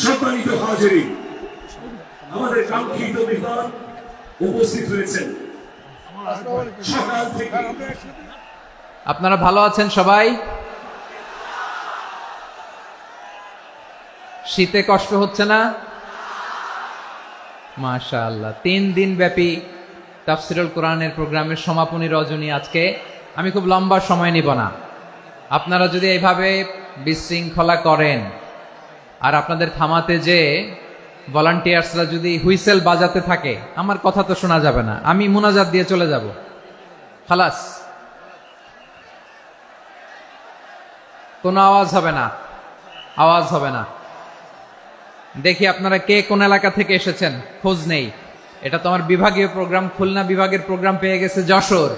সম্মানিত হাজিরিন, আমাদের কাঙ্ক্ষিত মেহমান উপস্থিত হয়েছেন সকাল থেকে। আপনারা ভালো আছেন সবাই? শীতে কষ্ট হচ্ছে না? মাশাআল্লাহ। 3 দিন ব্যাপী তাফসিরুল কোরআনের প্রোগ্রামের সমাপনী রজনী আজকে। আমি খুব লম্বা সময় নিব না। আপনারা যদি এইভাবে বিশৃঙ্খলা করেন আর আপনাদের থামাতে যে ভলান্টিয়ার্সরা যদি হুইসেল বাজাতে থাকে, আমার কথা তো শোনা যাবে না। আমি মুনাজাত দিয়ে চলে যাব, খালাস। কোনো আওয়াজ হবে না, আওয়াজ হবে না। দেখি আপনারা কে কোন এলাকা থেকে এসেছেন, খোঁজ নেই। এটা তো আমার বিভাগীয় প্রোগ্রাম, খুলনা বিভাগের প্রোগ্রাম পেয়ে গেছে যশোর।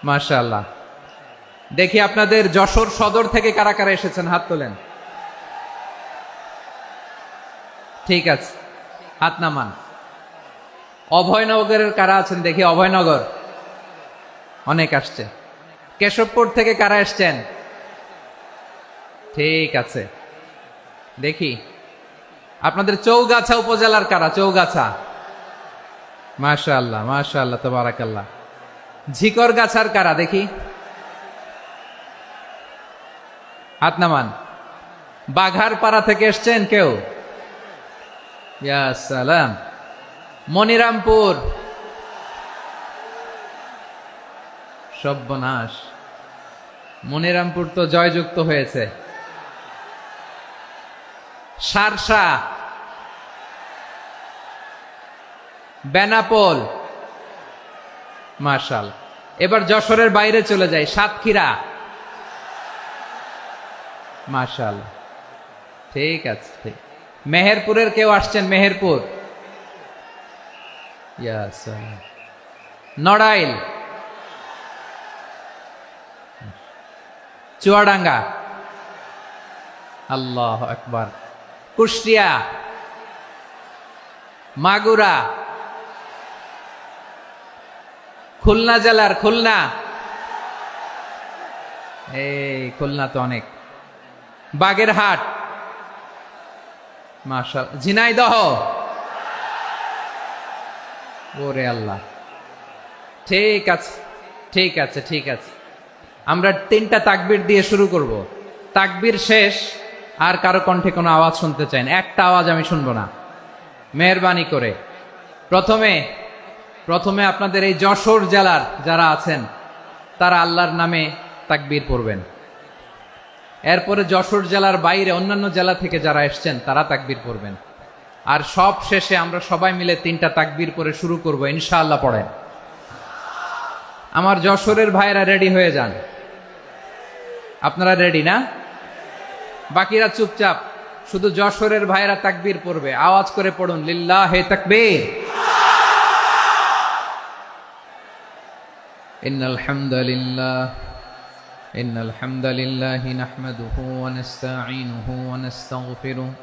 মাশাআল্লাহ। দেখি আপনাদের যশোর সদর থেকে কারা কারা এসেছেন, হাত তোলেন। ঠিক আছে, হাত নামান। অভয়নগরের কারা আছেন দেখি? অভয়নগর অনেক আসছে। কেশবপুর থেকে কারা এসছেন? ঠিক আছে, দেখি আপনাদের চৌগাছা উপজেলার কারা? চৌগাছা, মাশাআল্লাহ মাশাআল্লাহ তাবারাকাল্লাহ। ঝিকরগাছার কারা দেখি? হাত নামান। বাঘারপাড়া থেকে এসছেন কেউ? ইয়া সালাম। মনিরামপুর, সর্বনাশ, মনিরামপুর তো জয়যুক্ত হয়েছে। সারসা, বেনাপোল, মাশাল। এবার যশোরের বাইরে চলে যাই, সাতক্ষীরা, মাশাল। ঠিক আছে, ঠিক। মেহেরপুরের কেউ আসছেন? মেহেরপুর, ইয়া সালাম। নড়াইল, চুয়াডাঙ্গা, আল্লাহু আকবার। কুষ্টিয়া, মাগুরা, খুলনা জেলার খুলনা, এই খুলনা তো অনেক। বাগেরহাট, মাশাআল্লাহ। ঝিনাইদহ, ওরে আল্লাহ। ঠিক আছে, ঠিক আছে, ঠিক আছে। আমরা 3টা তাকবীর দিয়ে শুরু করব। তাকবীর শেষ আর কারো কণ্ঠে কোনো আওয়াজ শুনতে চাই না, একটা আওয়াজ আমি শুনবো না, মেহেরবানি করে। প্রথমে আপনাদের এই যশোর জেলার যারা আছেন তারা আল্লাহর নামে তাকবীর পড়বেন। এরপরে যশোর জেলার বাইরে অন্যান্য জেলা থেকে যারা এসছেন তারা তাকবীর পড়বেন। আর সব শেষে আমরা সবাই মিলে 3টা তাকবীর পরে শুরু করব, ইনশাআল্লাহ। পড়েন। আমার যশোরের ভাইরা রেডি হয়ে যান। আপনারা রেডি না? বাকিরা চুপচাপ, শুধু যশোরের ভাইরা তাকবীর পড়বে। আওয়াজ করে পড়ুন, লিল্লাহে তাকবীর। ইন্নাল হামদালিল্লাহি নাহমাদুহু ওয়া নাস্তাঈনুহু ওয়া নাস্তাগফিরুহু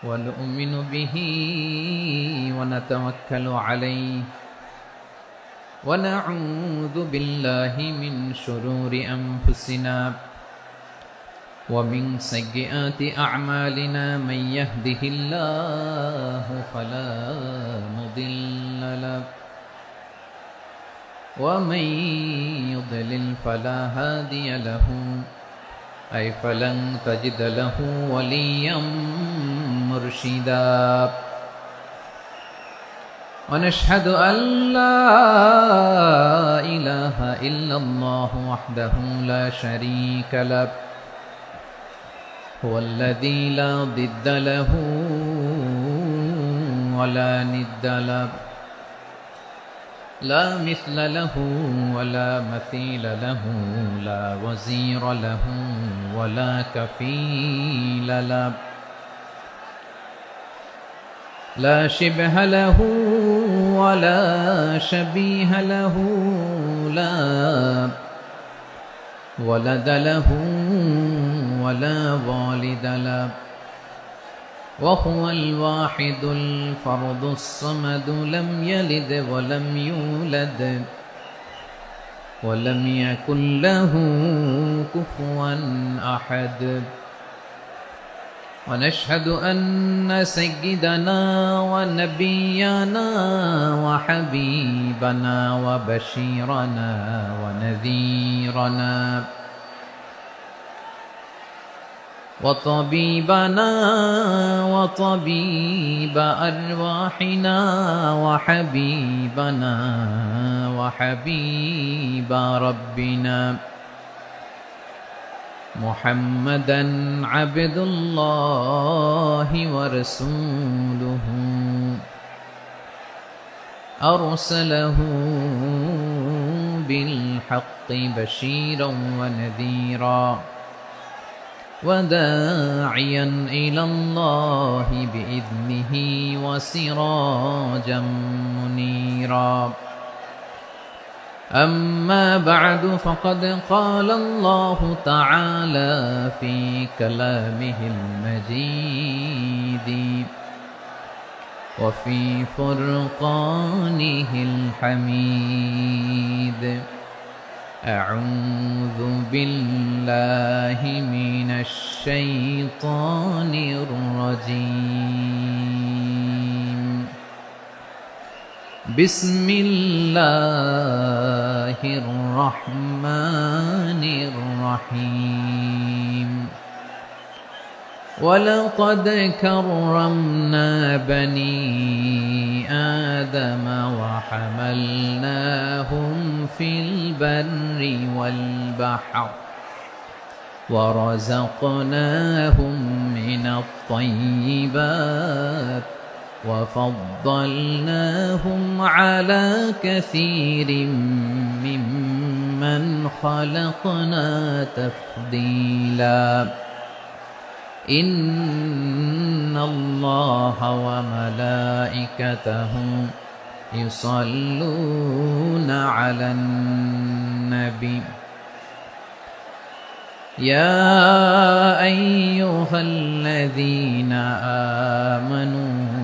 ওয়া নু'মিনু বিহি ওয়া নাতাওয়াক্কালু আলাইহি ওয়া নাউযু বিল্লাহি মিন শুরুরি আনফুসিনা ومن سيئات أعمالنا من يهده الله فلا مضل له ومن يضلل فلا هادي له أي فلن تجد له وليا مرشدا ونشهد أن لا إله إلا الله وحده لا شريك له هو الذي لا ضد له ولا ند له لا مثل له ولا مثيل له لا وزير له ولا كفيل له لا شبه له ولا شبيه له لا ولد له ولا والد له وهو الواحد الفرد الصمد لم يلد ولم يولد ولم يكن له كفوا أحد ونشهد أن سيدنا ونبينا وحبيبنا وبشيرنا ونذيرنا وطبيبنا وطبيب أرواحنا وحبيبنا وحبيب ربنا محمدا عبد الله ورسوله أرسله بالحق بشيرا ونذيرا وداعيا إلى الله بإذنه وسراجا منيرا أما بعد فقد قال الله تعالى في كلامه المجيد وفي فرقانه الحميد أعوذ بالله من الشيطان الرجيم بسم الله الرحمن الرحيم ولقد كرمنا بني آدم وحملناهم في البر والبحر ورزقناهم من الطيبات وفضلناهم على كثير ممن خلقنا تفضيلا إن الله وملائكته يصلون على النبي يا أيها الذين آمنوا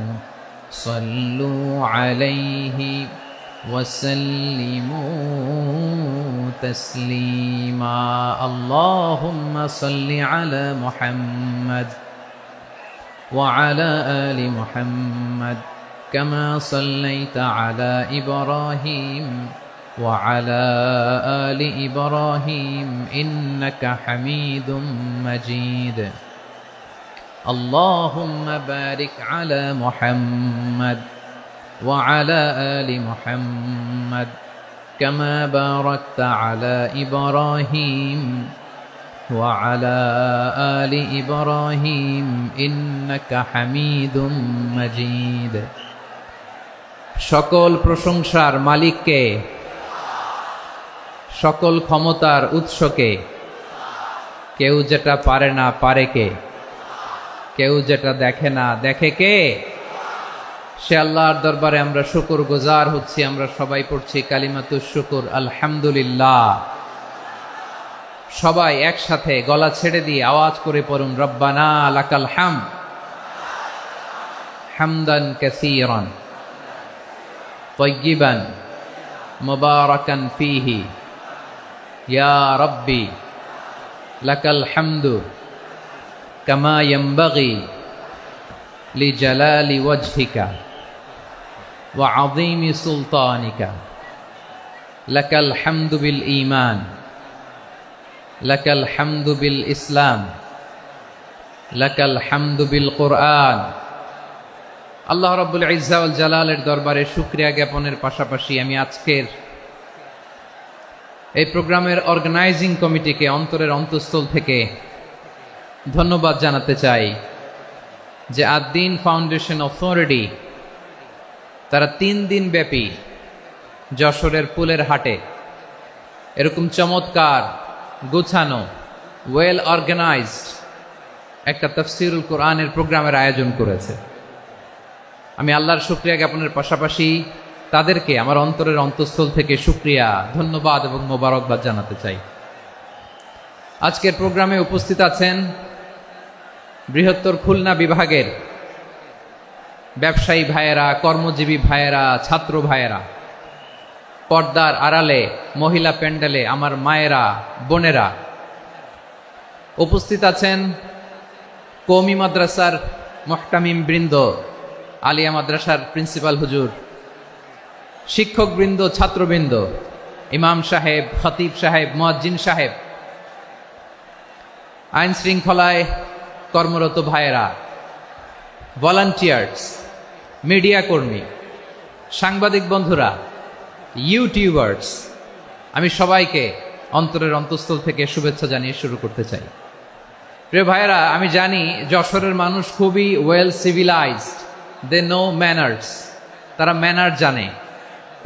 صلوا عليه وسلموا تسليما اللهم صل على محمد وعلى آل محمد كما صليت على إبراهيم وعلى آل إبراهيم إنك حميد مجيد اللهم بارك على محمد وعلى آل محمد كما باركت على إبراهيم وعلى آل إبراهيم إنك حميد مجيد সকল প্রশংসার মালিককে সকল ক্ষমতার উৎসকে কেউ যেটা পারে না পারে কে কেউ যেটা দেখে না দেখে কে সে আল্লাহর দরবারে আমরা শুকরগুজার হচ্ছি আমরা সবাই পড়ছি কালিমাতুশ শুকর আলহামদুলিল্লাহ সবাই একসাথে গলা ছেড়ে দিয়ে আওয়াজ করে পড়ুন রব্বানা লাকাল হামদ হামদান কাসীরান তাইয়িবান মুবারাকান ফীহি ইয়া রাব্বি লাকাল হামদু কামা ইয়ানবাগি লিজালালি ওয়াজহিকা ওয়া আযীমি সুলতানিকা লাকাল হামদু বিল ঈমান লাকাল হামদু বিল ইসলাম লাকাল হামদু বিল কুরআন আল্লাহ রাব্বুল ইজ্জা ওয়াল জালালের দরবারে শুকরিয়া জ্ঞাপনের পাশাপাশি আমি আজকের এই প্রোগ্রামের অর্গানাইজিং কমিটিকে অন্তরের অন্তঃস্থল থেকে ধন্যবাদ জানাতে চাই যে আদ-দ্বীন ফাউন্ডেশন অথরিটি তারা 3 দিন ব্যাপী যশোরের পুলের হাটে এরকম চমৎকার গোছানো ওয়েল অর্গানাইজড একটা তাফসীরুল কোরআনের প্রোগ্রামের আয়োজন করেছে আমি আল্লাহর শুকরিয়া জ্ঞাপনের পাশাপাশি তাদেরকে আমার অন্তরের অন্তঃস্থল থেকে শুকরিয়া ধন্যবাদ এবং মোবারকবাদ জানাতে চাই আজকের প্রোগ্রামে উপস্থিত আছেন বৃহত্তর খুলনা বিভাগের ব্যবসায়ী ভাইয়েরা কর্মজীবী ভাইয়েরা ছাত্র ভাইয়েরা পর্দার আড়ালে মহিলা প্যান্ডেলে আমার মায়েরা বোনেরা উপস্থিত আছেন কওমি মাদ্রাসার মুহতামিম বৃন্দ, আলিয়া মাদ্রাসার প্রিন্সিপাল হুজুর, শিক্ষকবৃন্দ, ছাত্রবৃন্দ, ইমাম সাহেব, খতিব সাহেব, মুয়াজ্জিন সাহেব, আইন শৃঙ্খলায় কর্মরত ভাইয়েরা, ভলান্টিয়ার্স, মিডিয়া কর্মী, সাংবাদিক বন্ধুরা, ইউটিউবার্স, আমি সবাইকে অন্তরের অন্তঃস্থল থেকে শুভেচ্ছা জানিয়ে শুরু করতে চাই। প্রিয় ভাইয়েরা, আমি জানি যশোরের মানুষ খুবই well civilised, they know manners, তারা ম্যানার জানে।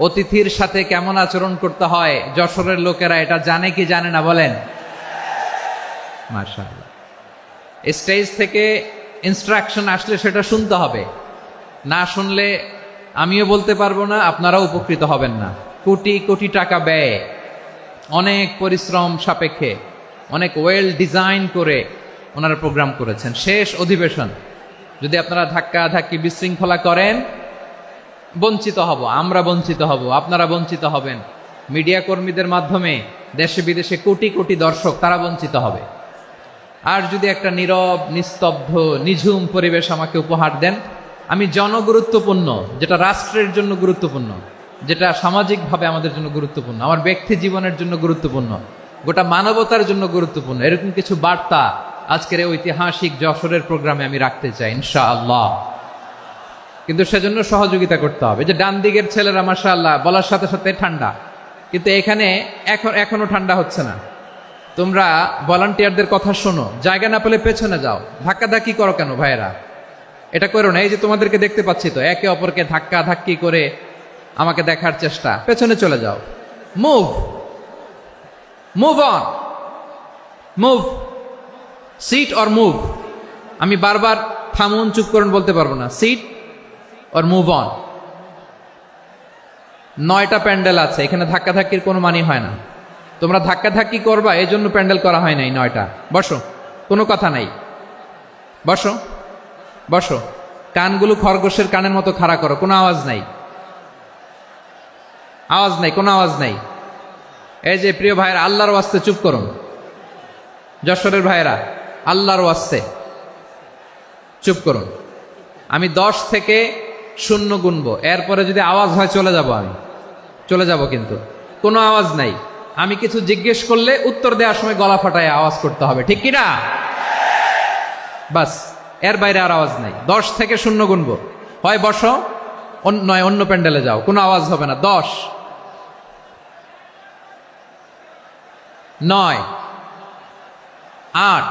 অতিথির সাথে কেমন আচরণ করতে হয় যশোরের লোকেরা এটা জানে কি জানে না বলেন? মাশাআল্লাহ। স্টেজ থেকে ইনস্ট্রাকশন আসলে সেটা শুনতে হবে, না শুনলে আমিও বলতে পারবো না, আপনারাও উপকৃত হবেন না। কোটি কোটি টাকা ব্যয়, অনেক পরিশ্রম সাপেক্ষে, অনেক ওয়েল ডিজাইন করে ওনারা প্রোগ্রাম করেছেন। শেষ অধিবেশন যদি আপনারা ধাক্কা ধাক্কি বিশৃঙ্খলা করেন, বঞ্চিত হব, আমরা বঞ্চিত হব, আপনারা বঞ্চিত হবেন। মিডিয়া কর্মীদের মাধ্যমে দেশে বিদেশে কোটি কোটি দর্শক তারা বঞ্চিত হবে। আর যদি একটা নীরব, নিস্তব্ধ, নিঝুম পরিবেশ আমাকে উপহার দেন, আমি জনগুরুত্বপূর্ণ, যেটা রাষ্ট্রের জন্য গুরুত্বপূর্ণ, যেটা সামাজিকভাবে আমাদের জন্য গুরুত্বপূর্ণ, আমার ব্যক্তি জীবনের জন্য গুরুত্বপূর্ণ, গোটা মানবতার জন্য গুরুত্বপূর্ণ, এরকম কিছু বার্তা আজকের এই ঐতিহাসিক যশোরের প্রোগ্রামে আমি রাখতে চাই ইনশাআল্লাহ। কিন্তু সেজন্য সহযোগিতা করতে হবে। যে ডান দিকের ছেলেরা মাশাআল্লাহ বলার সাথে সাথে ঠান্ডা, কিন্তু এখানে এখনো ঠান্ডা হচ্ছে না। তোমরা ভলান্টিয়ারদের কথা শোনো, জায়গা না পেলে পেছনে যাও, ধাক্কাধাক্কি করো কেন ভাইয়েরা? এটা করো না। এই যে তোমাদেরকে দেখতে পাচ্ছি তো, একে অপরকে ধাক্কা ধাক্কি করে আমাকে দেখার চেষ্টা, পেছনে চলে যাও। Move move on, move, sit or move. আমি বারবার থামুন, চুপ করুন বলতে পারবো না। Sit or move on. 9টা প্যান্ডেল আছে, এখানে ধাক্কাধাক্কির কোনো মানি হয় না। তোমরা ধাক্কাধাক্কি করবা, এই জন্য প্যান্ডেল করা হয় নাই 9টা। বসো, কোনো কথা নাই, বসো বসো। কানগুলো খরগোশের কানের মতো খাড়া করো, কোনো আওয়াজ নাই, আওয়াজ নাই, কোনো আওয়াজ নাই। এই যে প্রিয় ভাইয়েরা, আল্লাহর ওয়াস্তে চুপ করুন। যশোরের ভাইয়েরা, আল্লাহর ওয়াস্তে চুপ করুন। আমি 10 থেকে 0 গুনবো, এরপরে যদি আওয়াজ হয় চলে যাব, আমি চলে যাব, কিন্তু কোনো আওয়াজ নাই। আমি কিছু জিজ্ঞেস করলে উত্তর দেওয়ার সময় গলা ফাটায় আওয়াজ করতে হবে, ঠিক কিনা? বাস, এর বাইরে আর আওয়াজ নাই। 10 থেকে 0 গুনবো, হয় বসো, নয় অন্য প্যান্ডেলে যাও, কোনো আওয়াজ হবে না। 10, 9, 8,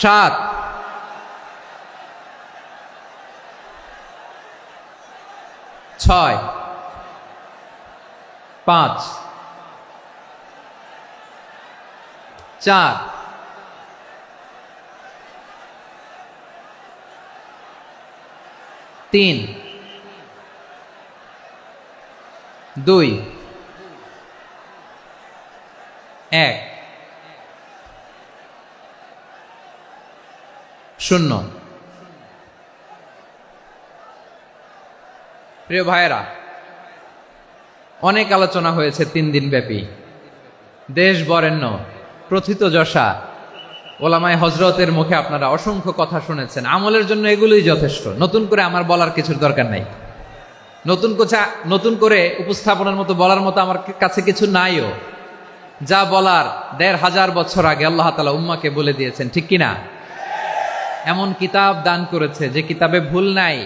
7, 6, 5, 4, 3, 2, 1, 0। প্রিয় ভাইয়েরা, অনেক আলোচনা হয়েছে 3 দিন ব্যাপী। দেশ বরেণ্য, প্রথিতযশা ওলামায়ে হজরতের মুখে আপনারা অসংখ্য কথা শুনেছেন। আমলের জন্য এগুলোই যথেষ্ট, নতুন করে আমার বলার কিছুর দরকার নাই। নতুন করে উপস্থাপনের মতো বলার মতো আমার কাছে কিছু নাইও। যা বলার 1500 বছর আগে আল্লাহ তাআলা উম্মাকে বলে দিয়েছেন, ঠিক কিনা? এমন কিতাব দান করেছে যে কিতাবে ভুল নাই,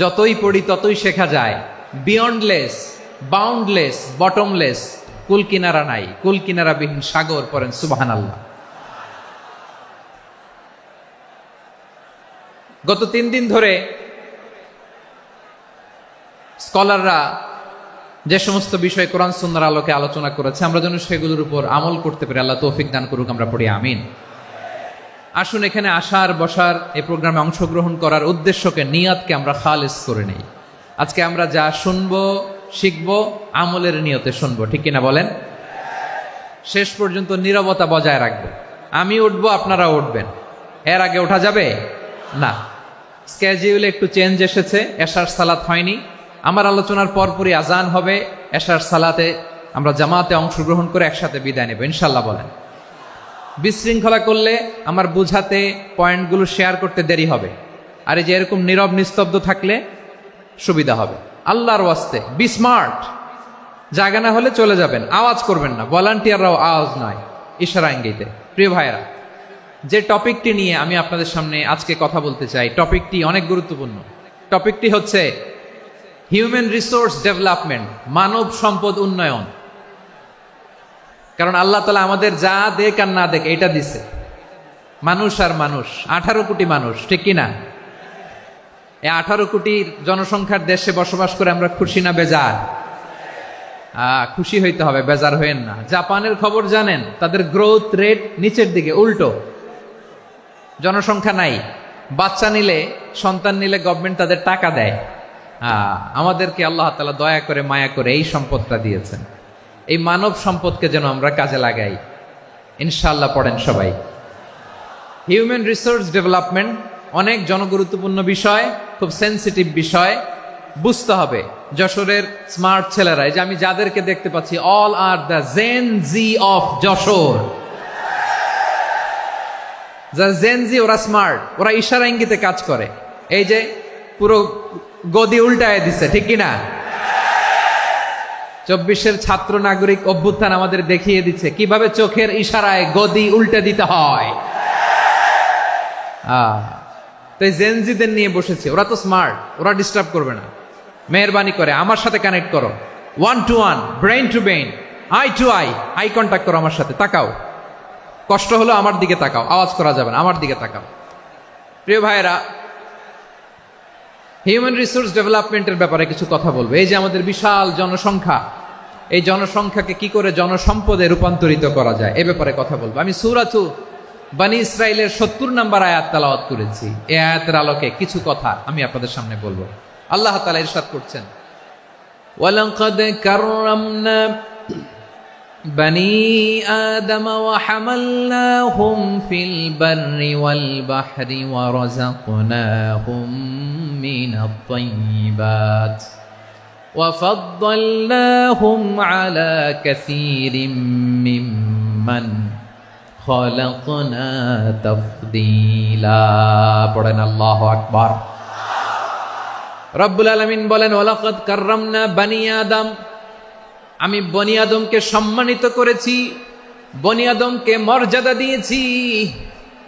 যতই পড়ি ততই শেখা যায়। বিয়ন্ডলেস, বাউন্ডলেস, বটমলেস, কুল কিনারা নাই, কুল কিনারা বিহীন সাগর। পড়েন সুবহানাল্লাহ। গত 3 দিন ধরে স্কলাররা যে সমস্ত বিষয় কোরআন সুন্নাহর আলোকে আলোচনা করেছে, আমরা যেন সেগুলোর উপর আমল করতে পারি। আল্লাহ তৌফিক দান করুক, আমরা পড়ি আমিন। আসুন, এখানে আসার, বসার, এই প্রোগ্রামে অংশগ্রহণ করার উদ্দেশ্যকে, নিয়াতকে আমরা খালিস করে নেই। আজকে আমরা যা শুনবো, শিখবো, আমলের নিয়তে শুনবো, ঠিক কিনা বলেন? শেষ পর্যন্ত নীরবতা বজায় রাখবো। আমি উঠবো, আপনারা উঠবেন। এর আগে ওঠা যাবে না। স্কেজিউলে একটু চেঞ্জ এসেছে, এশার সালাত হয়নি। আমার আলোচনার পরপরই আজান হবে, এশার সালাতে আমরা জামাতে অংশগ্রহণ করে একসাথে বিদায় নেব ইনশাল্লাহ। বলেন বিশৃঙ্খলা করলে আমার বুঝাতে পয়েন্টগুলো শেয়ার করতে দেরি হবে, আর এই যে এরকম নীরব নিস্তব্ধ থাকলে সুবিধা হবে। আল্লাহর ওয়াস্তে বি স্মার্ট। জায়গা না হলে চলে যাবেন, আওয়াজ করবেন না, ভলান্টিয়াররাও আওয়াজ নয়, ইশারা ইঙ্গিতে। প্রিয় ভাইয়েরা, যে টপিকটি নিয়ে আমি আপনাদের সামনে আজকে কথা বলতে চাই, টপিকটি অনেক গুরুত্বপূর্ণ। টপিকটি হচ্ছে হিউম্যান রিসোর্স ডেভেলপমেন্ট, মানব সম্পদ উন্নয়ন। কারণ আল্লাহ তাআলা আমাদের যা দেখ আর না দেখ এটা দিছে। মানুষ আর মানুষ, 18 কোটি মানুষ, ঠিক কিনা? এই 18 কোটির জনসংখ্যার দেশে বসবাস করে আমরা খুশি না বেজার? খুশি হইতে হবে, বেজার হইেন না। জাপানের খবর জানেন? তাদের গ্রোথ রেট নিচের দিকে, উল্টো। জনসংখ্যা নাই, বাচ্চা নিলে, সন্তান নিলে গভর্নমেন্ট তাদের টাকা দেয়। আমাদেরকে আল্লাহ তাআলা দয়া করে মায়া করে এই সম্পদটা দিয়েছেন। এই মানব সম্পদকে যেন আমরা কাজে লাগাই, ইনশাআল্লাহ। পড়েন সবাই। হিউম্যান রিসোর্স ডেভেলপমেন্ট অনেক জনগুরুত্বপূর্ণ বিষয়, খুব সেন্সিটিভ বিষয়, বুঝতে হবে। যশোরের স্মার্ট ছেলেরা, এই যে আমি যাদেরকে দেখতে পাচ্ছি, all are the Gen Z of Jessore. যারা জেন জি, ওরা স্মার্ট, ওরা ইশারা ইঙ্গিতে কাজ করে। এই যে পুরো গদি উল্টায় দিছে, ঠিক কিনা? 24-এর ছাত্র নাগরিক অভ্যুত্থান আমাদের দেখিয়ে দিচ্ছে কিভাবে চোখের ইশারায় গদি উল্টে দিতে হয়। তো এই জেনজিদের নিয়ে বসেছে, ওরা তো স্মার্ট, ওরা ডিস্টার্ব করবে না। মেহরবানি করে আমার সাথে কানেক্ট করো, 1 to 1, brain to brain, eye to eye, eye contact করো আমার সাথে, তাকাও। কষ্ট হলো আমার দিকে তাকাও, আওয়াজ করা যাবে না, আমার দিকে তাকাও। প্রিয় ভাইয়েরা, হিউম্যান রিসোর্স ডেভেলপমেন্টের ব্যাপারে কিছু কথা বলবো। এই যে আমাদের বিশাল জনসংখ্যা, এই জনসংখ্যাকে কি করে জনসম্পদে রূপান্তরিত করা যায় এ ব্যাপারে কথা বলবো। আমি সূরাতু বনী ইসরাইলের 70 নম্বর আয়াত তেলাওয়াত করেছি। এই আয়াতের আলোকে কিছু কথা আমি আপনাদের সামনে বলবো। আল্লাহ তাআলা ইরশাদ করছেন, ওয়ালাকাদ কাররামনা বনী আদম ওয়া হামালনাহুম ফিল বাররি ওয়াল বাহরি ওয়া রাযাকনাহুম মিনাত তাইয়্যিবাত ওয়া ফাদ্দালনাহুম আলা কাসীরিম মিম্মান খালাকনা তাফদীলা। পড়েন আল্লাহু আকবার। রব্বুল আলামিন বলেন, ওয়ালাকাদ কাররামনা বনী আদম, আমি বনী আদমকে সম্মানিত করেছি, বনী আদমকে মর্যাদা দিয়েছি।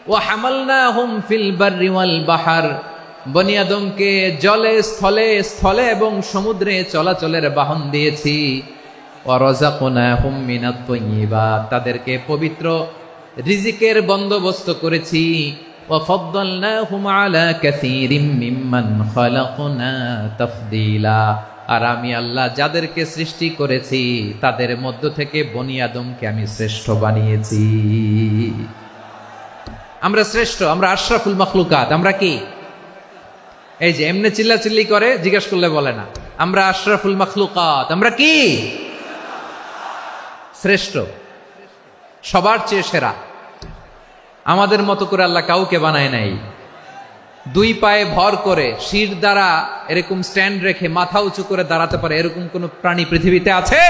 ওয়া হামালনাহুম ফিল বাররি ওয়াল বাহর, বনী আদমকে জলে স্থলে, স্থলে এবং সমুদ্রে চলাচলের বাহন দিয়েছি। ওয়া রাযাকনাহুম মিনাত তাইয়্যিবাত, তাদেরকে পবিত্র রিজিকের বন্দোবস্ত করেছি। ওয়া ফাদ্দালনাহুম আলা কাসীরিম মিম্মান খালাকনা তাফদীলা, আর আমি আল্লাহ যাদেরকে সৃষ্টি করেছি তাদের মধ্য থেকে বনী আদমকে আমি শ্রেষ্ঠ বানিয়েছি। আমরা শ্রেষ্ঠ, আমরা আশরাফুল মাখলুকাত। আমরা কি? এই যে এমনি চিল্লাচিল্লি করে, জিজ্ঞেস করলে বলে না। আমরা আশরাফুল মাখলুকাত। আমরা কি? শ্রেষ্ঠ, সবার চেয়ে সেরা। আমাদের মতো করে আল্লাহ কাউকে বানায় নাই। 2 পায়ে ভর করে, শির দ্বারা এরকম স্ট্যান্ড রেখে মাথা উঁচু করে দাঁড়াতে পারে এরকম কোন প্রাণী পৃথিবীতে আছে?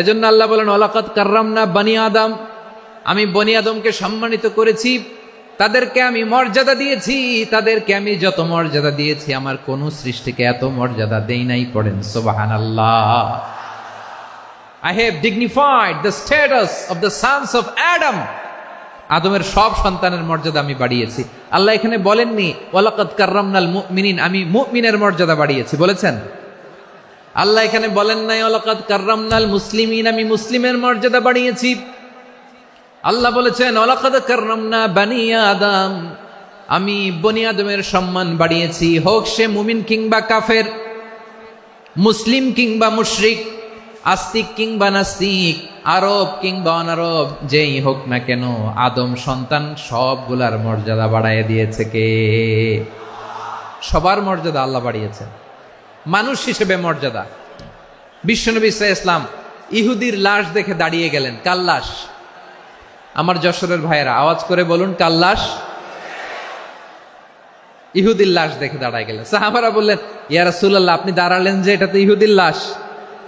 এজন্য আল্লাহ বলেন, ওয়ালাকাদ কাররামনা বনী আদম, আমি বনী আদমকে সম্মানিত করেছি, তাদেরকে আমি মর্যাদা দিয়েছি। তাদেরকে আমি যত মর্যাদা দিয়েছি আমার কোন সৃষ্টিকে এত মর্যাদা দেই নাই। পড়েন সুবহানাল্লাহ। I have dignified the status of the sons of Adam. আদমের সব সন্তানের মর্যাদা আমি বাড়িয়েছি। আল্লাহ এখানে বলেননি ওয়ালাকাদ কাররামনাল মুমিনিন, আমি মুমিনের মর্যাদা বাড়িয়েছি, বলেছেন? আল্লাহ এখানে বলেন নাই ওয়ালাকাদ কাররামনাল মুসলিমিন, আমি মুসলিমের মর্যাদা বাড়িয়েছি। আল্লাহ বলেছেন ওয়ালাকাদ কাররামনা বনী আদম, আমি বনী আদমের সম্মান বাড়িয়েছি, হোক সে মুমিন কিংবা কাফের, মুসলিম কিংবা মুশরিক, আস্তিক কিংবা নাস্তিক, আরব কিংবা অনারব, যেই হোক না কেন আদম সন্তান সবগুলার মর্যাদা বাড়াইয়া দিয়েছে কে? সবার মর্যাদা আল্লাহ বাড়িয়েছেন। মানুষ হিসেবে মর্যাদা। বিশ্বনবী সাল্লাল্লাহু আলাইহি ওয়াসাল্লাম ইহুদির লাশ দেখে দাঁড়িয়ে গেলেন। কার লাশ? আমার যশোরের ভাইয়েরা আওয়াজ করে বলুন, কার লাশ? ইহুদির লাশ দেখে দাঁড়ায় গেলেন। সাহাবারা বললেন, ইয়া রাসূলুল্লাহ, আপনি দাঁড়ালেন যে, এটা তো ইহুদির লাশ।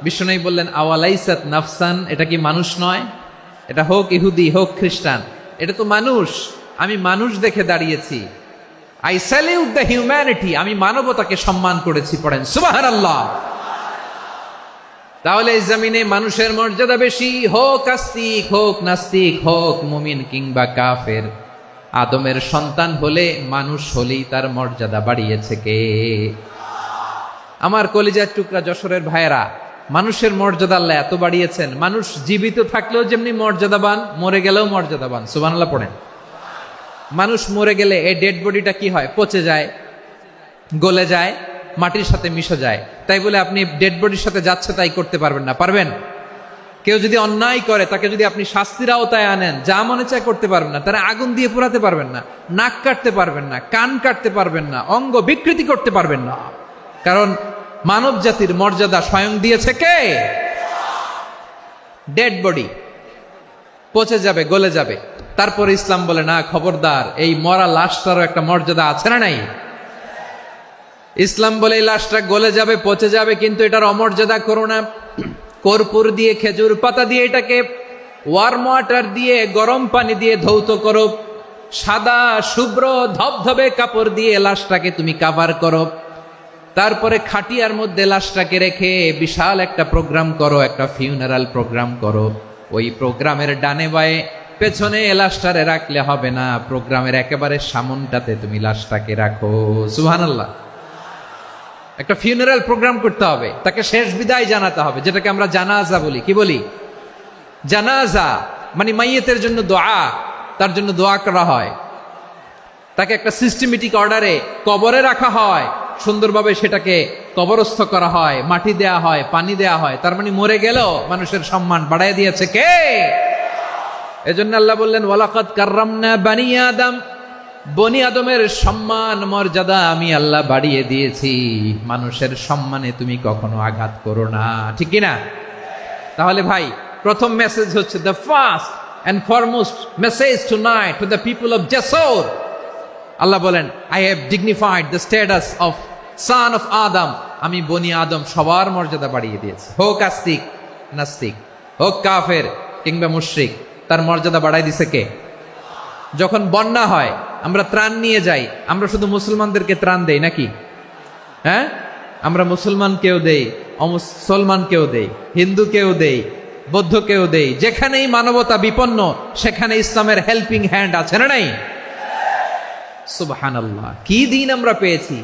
বিশ্বনবী বললেন, আওয়ালাইসাত নাফসান, এটা কি মানুষ নয়? এটা হোক ইহুদি হোক খ্রিস্টান, এটা তো মানুষ। আমি মানুষ দেখে দাঁড়িয়েছি। আই স্যালিউট দ্য হিউম্যানিটি, আমি মানবতাকে সম্মান করেছি। পড়েন সুবহানাল্লাহ। তাহলে এই জমিনে মানুষের মর্যাদা বেশি, হোক আস্তিক হোক নাস্তিক হোক মুমিন কিংবা কাফের। আদমের সন্তান হলে মানুষ হলেই তার মর্যাদা বাড়িয়েছে কে? আমার কলিজার টুকরা যশোরের ভাইয়েরা, মানুষের মর্যাদা আল্লাহ এত বাড়িয়েছেন, মানুষ জীবিত থাকলেও যেমনি মর্যাদাবান, মরে গেলেও মর্যাদাবান। সুবহানাল্লাহ পড়েন। মানুষ মরে গেলে এই ডেড বডিটা কি হয়? পচে যায়, গলে যায়, মাটির সাথে মিশে যায়। তাই বলে আপনি ডেড বডির সাথে যাচ্ছে তাই করতে পারবেন না। পারবেন? কেউ যদি অন্যায় করে তাকে যদি আপনি শাস্তির আওতায় আনেন, যা মনে চায় করতে পারবেন না। তারা আগুন দিয়ে পোড়াতে পারবেন না, নাক কাটতে পারবেন না, কান কাটতে পারবেন না, অঙ্গ বিকৃতি করতে পারবেন না। কারণ মানব জাতির মর্যাদা স্বয়ং দিয়েছে কে? ডেড বডি পচে যাবে, গলে যাবে। তারপরে ইসলাম বলে না, খবরদার, এই মরা লাশটারও একটা মর্যাদা আছে না নাই? ইসলাম বলে এই লাশটা গলে যাবে, পচে যাবে, কিন্তু এটার অমর্যাদা করো না। কর্পূর দিয়ে, খেজুর পাতা দিয়ে এটাকে ওয়ার্ম ওয়াটার দিয়ে, গরম পানি দিয়ে ধৌত করো। সাদা শুভ্র ধবধবে কাপড় দিয়ে লাশটাকে তুমি কাভার করো। তারপরে খাটিয়ার মধ্যে লাশটাকে রেখে বিশাল একটা প্রোগ্রাম করো, একটা ফিউনারাল প্রোগ্রাম করো। ওই প্রোগ্রামের ডানে বায়ে পেছনে লাশটারে রাখলে হবে না, প্রোগ্রামের একেবারে সামনটাতে তুমি লাশটাকে রাখো। সুবহানাল্লাহ। একটা ফিউনারাল প্রোগ্রাম করতে হবে, তাকে শেষ বিদায় জানাতে হবে, যেটাকে আমরা জানাজা বলি। কি বলি? জানাজা মানে মাইয়েতের জন্য দোয়া, তার জন্য দোয়া করা হয়। তাকে একটা সিস্টেমেটিক অর্ডারে কবরে রাখা হয়, সুন্দরভাবে সেটাকে কবরস্থ করা হয়, মাটি দেয়া হয়, পানি দেয়া হয়। তার মানে মরে গেলেও মানুষের সম্মান বাড়ায় দিয়েছে কে? এজন্য আল্লাহ বললেন ওয়ালাকাদ কাররামনা বানি আদম, বনি আদমের সম্মান মর্যাদা আমি আল্লাহ বাড়িয়ে দিয়েছি। মানুষের সম্মানে তুমি কখনো আঘাত করো না, ঠিক কি না? তাহলে ভাই, প্রথম মেসেজ হচ্ছে, the first and foremost message tonight to the people of Jessore. Allah বলেন, I have dignified the status of son of Adam. আমি বনি আদম সবার মর্যাদা বাড়িয়ে দিয়েছি, হোক আস্তিক নাস্তিক, হোক কাফের কিংবা মুশরিক, তার মর্যাদা বাড়াই দিছে কে? যখন বন্যা হয় আমরা ত্রাণ নিয়ে যাই, আমরা শুধু মুসলমানদেরকে ত্রাণ দেই নাকি? হ্যাঁ, আমরা মুসলমানকেও দেই, অমুসলমানকেও দেই, হিন্দুকেও দেই, বৌদ্ধকেও দেই। যেখানেই মানবতা বিপন্ন সেখানে ইসলামের হেল্পিং হ্যান্ড আছে না নাই? সুবহানাল্লাহ। কি দিন আমরা পেয়েছি,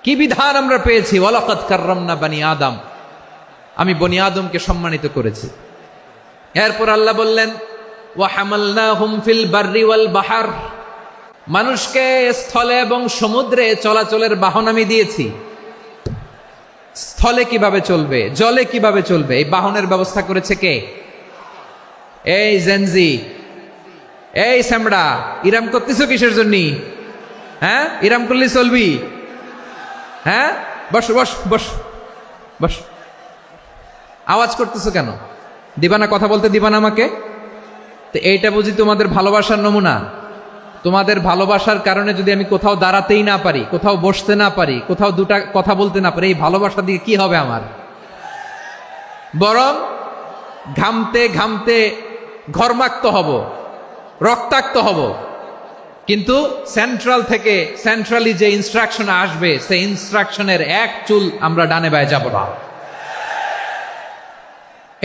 কি বিধান আমরা পেয়েছি। ওয়ালাকাদ কাররামনা বানি আদম, আমি বনি আদমকে সম্মানিত করেছি। এরপর আল্লাহ বললেন ওয়া হামালনাহুম ফিল বাররি ওয়াল বাহর, মানুষকে স্থলে এবং সমুদ্রে চলাচলের বাহন আমি দিয়েছি। স্থলে কিভাবে চলবে, জলে কিভাবে চলবে, এই বাহনের ব্যবস্থা করেছে কে? এই জেনজি, এই স্যামড়া, ইরাম করতেছো কিসের জন্য? হ্যাঁ, ইরাম করলে চলবি? হ্যাঁ, বস বস বস বস। আওয়াজ করতেছো কেন? দিবানা, কথা বলতে দিবানা আমাকে? তো এইটা বুঝি তোমাদের ভালোবাসার নমুনা? তোমাদের ভালোবাসার কারণে যদি আমি কোথাও দাঁড়াতেই না পারি, কোথাও বসতে না পারি, কোথাও দুটা কথা বলতে না পারি, এই ভালোবাসা দিয়ে কি হবে আমার? বরং ঘামতে ঘামতে ঘর্মাক্ত হব, রক্তাক্ত হব। কিন্তু সেন্ট্রাল থেকে, সেন্ট্রালি যে ইনস্ট্রাকশন আসবে, সেই ইনস্ট্রাকশনের এক চুল আমরা ডানে বায়ে যাব না।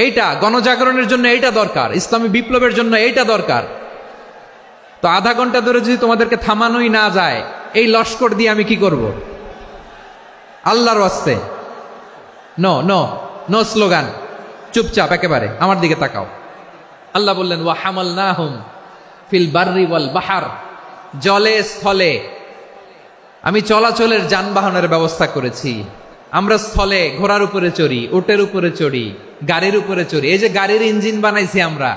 এইটা গণজাগরণের জন্য এইটা দরকার, ইসলামী বিপ্লবের জন্য এইটা দরকার। তো আধা ঘন্টা ধরে যদি তোমাদেরকে থামানোই না যায়, এই লস্কর দিয়ে আমি কি করব? আল্লাহর ওয়াস্তে নো নো নো স্লোগান, চুপচাপ একেবারে আমার দিকে তাকাও। আল্লাহ বললেন ওয়া হামালনাহুম ফিল বাররি ওয়াল বাহর, জলে স্থলে আমি চলাচলের যানবাহনের ব্যবস্থা করেছি। আমরা স্থলে ঘোড়ার উপরে চড়ি, উটের উপরে চড়ি, গাড়ির উপরে চড়ি। এই যে গাড়ির ইঞ্জিন বানাইছি আমরা,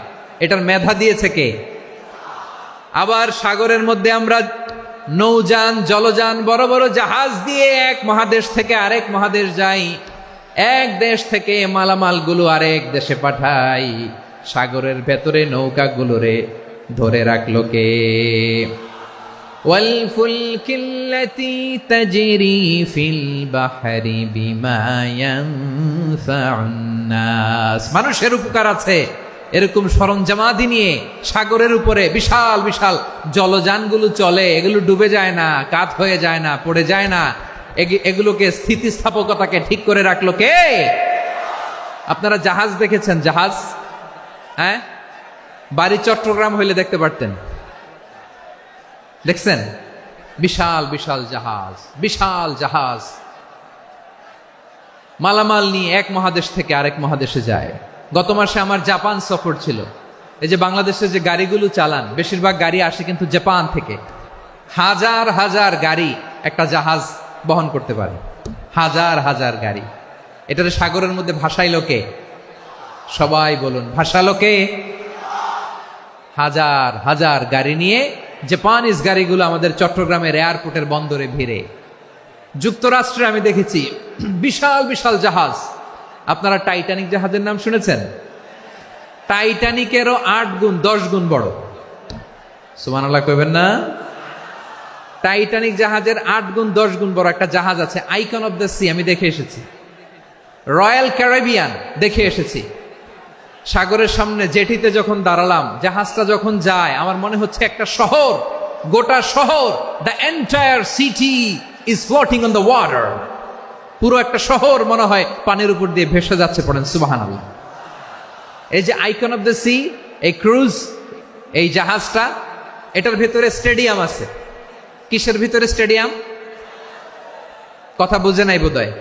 এটার মেধা দিয়েছে কে? আবার সাগরের মধ্যে আমরা নৌযান, জলযান, বড় বড় জাহাজ দিয়ে এক মহাদেশ থেকে আরেক মহাদেশ যাই, এক দেশ থেকে মালামালগুলো আরেক দেশে পাঠাই। সাগরের ভেতরে নৌকাগুলোরে ধরে রাখলো কে? والفلك التي تجري في البحر بما ينفع الناس, মানুষের উপকার আছে এরকম সরঞ্জামাদি নিয়ে সাগরের উপরে বিশাল বিশাল জলযানগুলো চলে, এগুলো ডুবে যায় না, কাত হয়ে যায় না, পড়ে যায় না, এগুলোকে স্থিতিস্থাপকতাকে ঠিক করে রাখলো কে? আপনারা জাহাজ দেখেছেন? জাহাজ, হ্যাঁ, বাড়ি চট্টগ্রাম হইলে দেখতে পারতেন, দেখছেন? বিশাল বিশাল জাহাজ, বিশাল জাহাজ মালামাল নিয়ে এক মহাদেশ থেকে আরেক মহাদেশে যায়। গত মাসে আমার জাপান সফর ছিল। এই যে বাংলাদেশে যে গাড়িগুলো চালান, বেশিরভাগ গাড়ি আসে কিন্তু জাপান থেকে। হাজার হাজার গাড়ি একটা জাহাজ বহন করতে পারে, হাজার হাজার গাড়ি। এটারে সাগরের মধ্যে ভাসাইলো কে? সবাই বলুন, ভাসালো কে? হাজার হাজার গাড়ি নিয়ে জাপানিজ গাড়িগুলো আমাদের চট্টগ্রামের এয়ারপোর্টের বন্দরে ভিড়ে। যুক্তরাষ্ট্রে আমি দেখেছি বিশাল বিশাল জাহাজ। আপনারা টাইটানিক জাহাজের নাম শুনেছেন? টাইটানিকেরও 8 গুণ 10 গুণ বড়। সুবহানাল্লাহ কইবেন না? টাইটানিক জাহাজের 8 গুণ 10 গুণ বড় একটা জাহাজ আছে, আইকন অফ দ্য সি, আমি দেখে এসেছি। রয়্যাল ক্যারিবিয়ান দেখে এসেছি। সাগরের সামনে জেটিতে যখন দাঁড়ালাম, জাহাজটা যখন যায়, আমার মনে হচ্ছে একটা শহর, গোটা শহর, the entire city is floating on the water. পুরো একটা শহর মনে হয় পানির উপর দিয়ে ভেসে যাচ্ছে। পড়েন সুবহানাল্লাহ। এই যে আইকন অফ দ্য সি, এই ক্রুজ, এই জাহাজটা, এটার ভিতরে স্টেডিয়াম আছে। কিসের ভিতরে স্টেডিয়াম? কথা বুঝে নাই বোধহয়।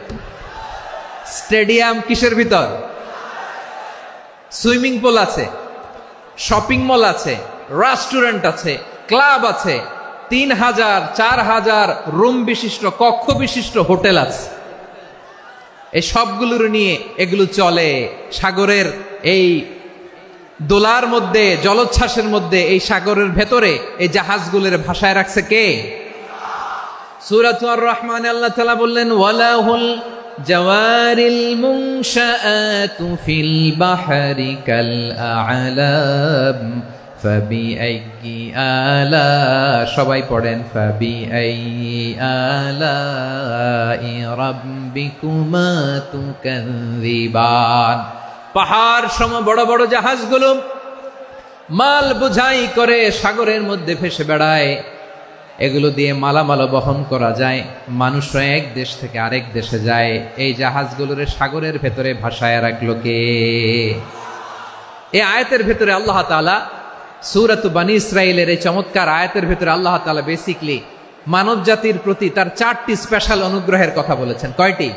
স্টেডিয়াম কিসের ভিতর? সুইমিং পুল আছে, শপিং মল আছে, রেস্টুরেন্ট আছে, ক্লাব আছে, 3000 4000 রুম বিশিষ্ট, কক্ষ বিশিষ্ট হোটেল আছে। এই সবগুলোর নিয়ে এগুলো চলে সাগরের এই দোলার মধ্যে, জলোচ্ছ্বাসের মধ্যে, এই সাগরের ভেতরে এই জাহাজগুলোর ভাষায় রাখছে কে? সূরাতুর রহমান আল্লাহ তাআলা বললেন, ওয়ালাহুল জাওয়ারিল মুনশাআতু ফিল বাহরি কাল আ'লাম ফাবিআইয়ি আলা, সবাই পড়েন, ফাবিআইয়ি আলাই রাব্বিকুমা তুকাযযিবান। পাহাড় সম বড় বড় জাহাজগুলো মাল বোঝাই করে সাগরের মধ্যে ভেসে বেড়ায়। এগুলো দিয়ে মালামাল বহন করা যায়, মানুষরা এক দেশ থেকে আরেক দেশে যায়। এই জাহাজগুলোর সাগরের ভেতরে ভাসায় রাখলো কে? এই আয়াতের ভেতরে আল্লাহ তাআলা সূরাত বনী ইসরাঈলের এই চমৎকার আয়াতের ভেতরে আল্লাহ তাআলা বেসিকলি মানব জাতির প্রতি তার 4টি স্পেশাল অনুগ্রহের কথা বলেছেন। কয়টি?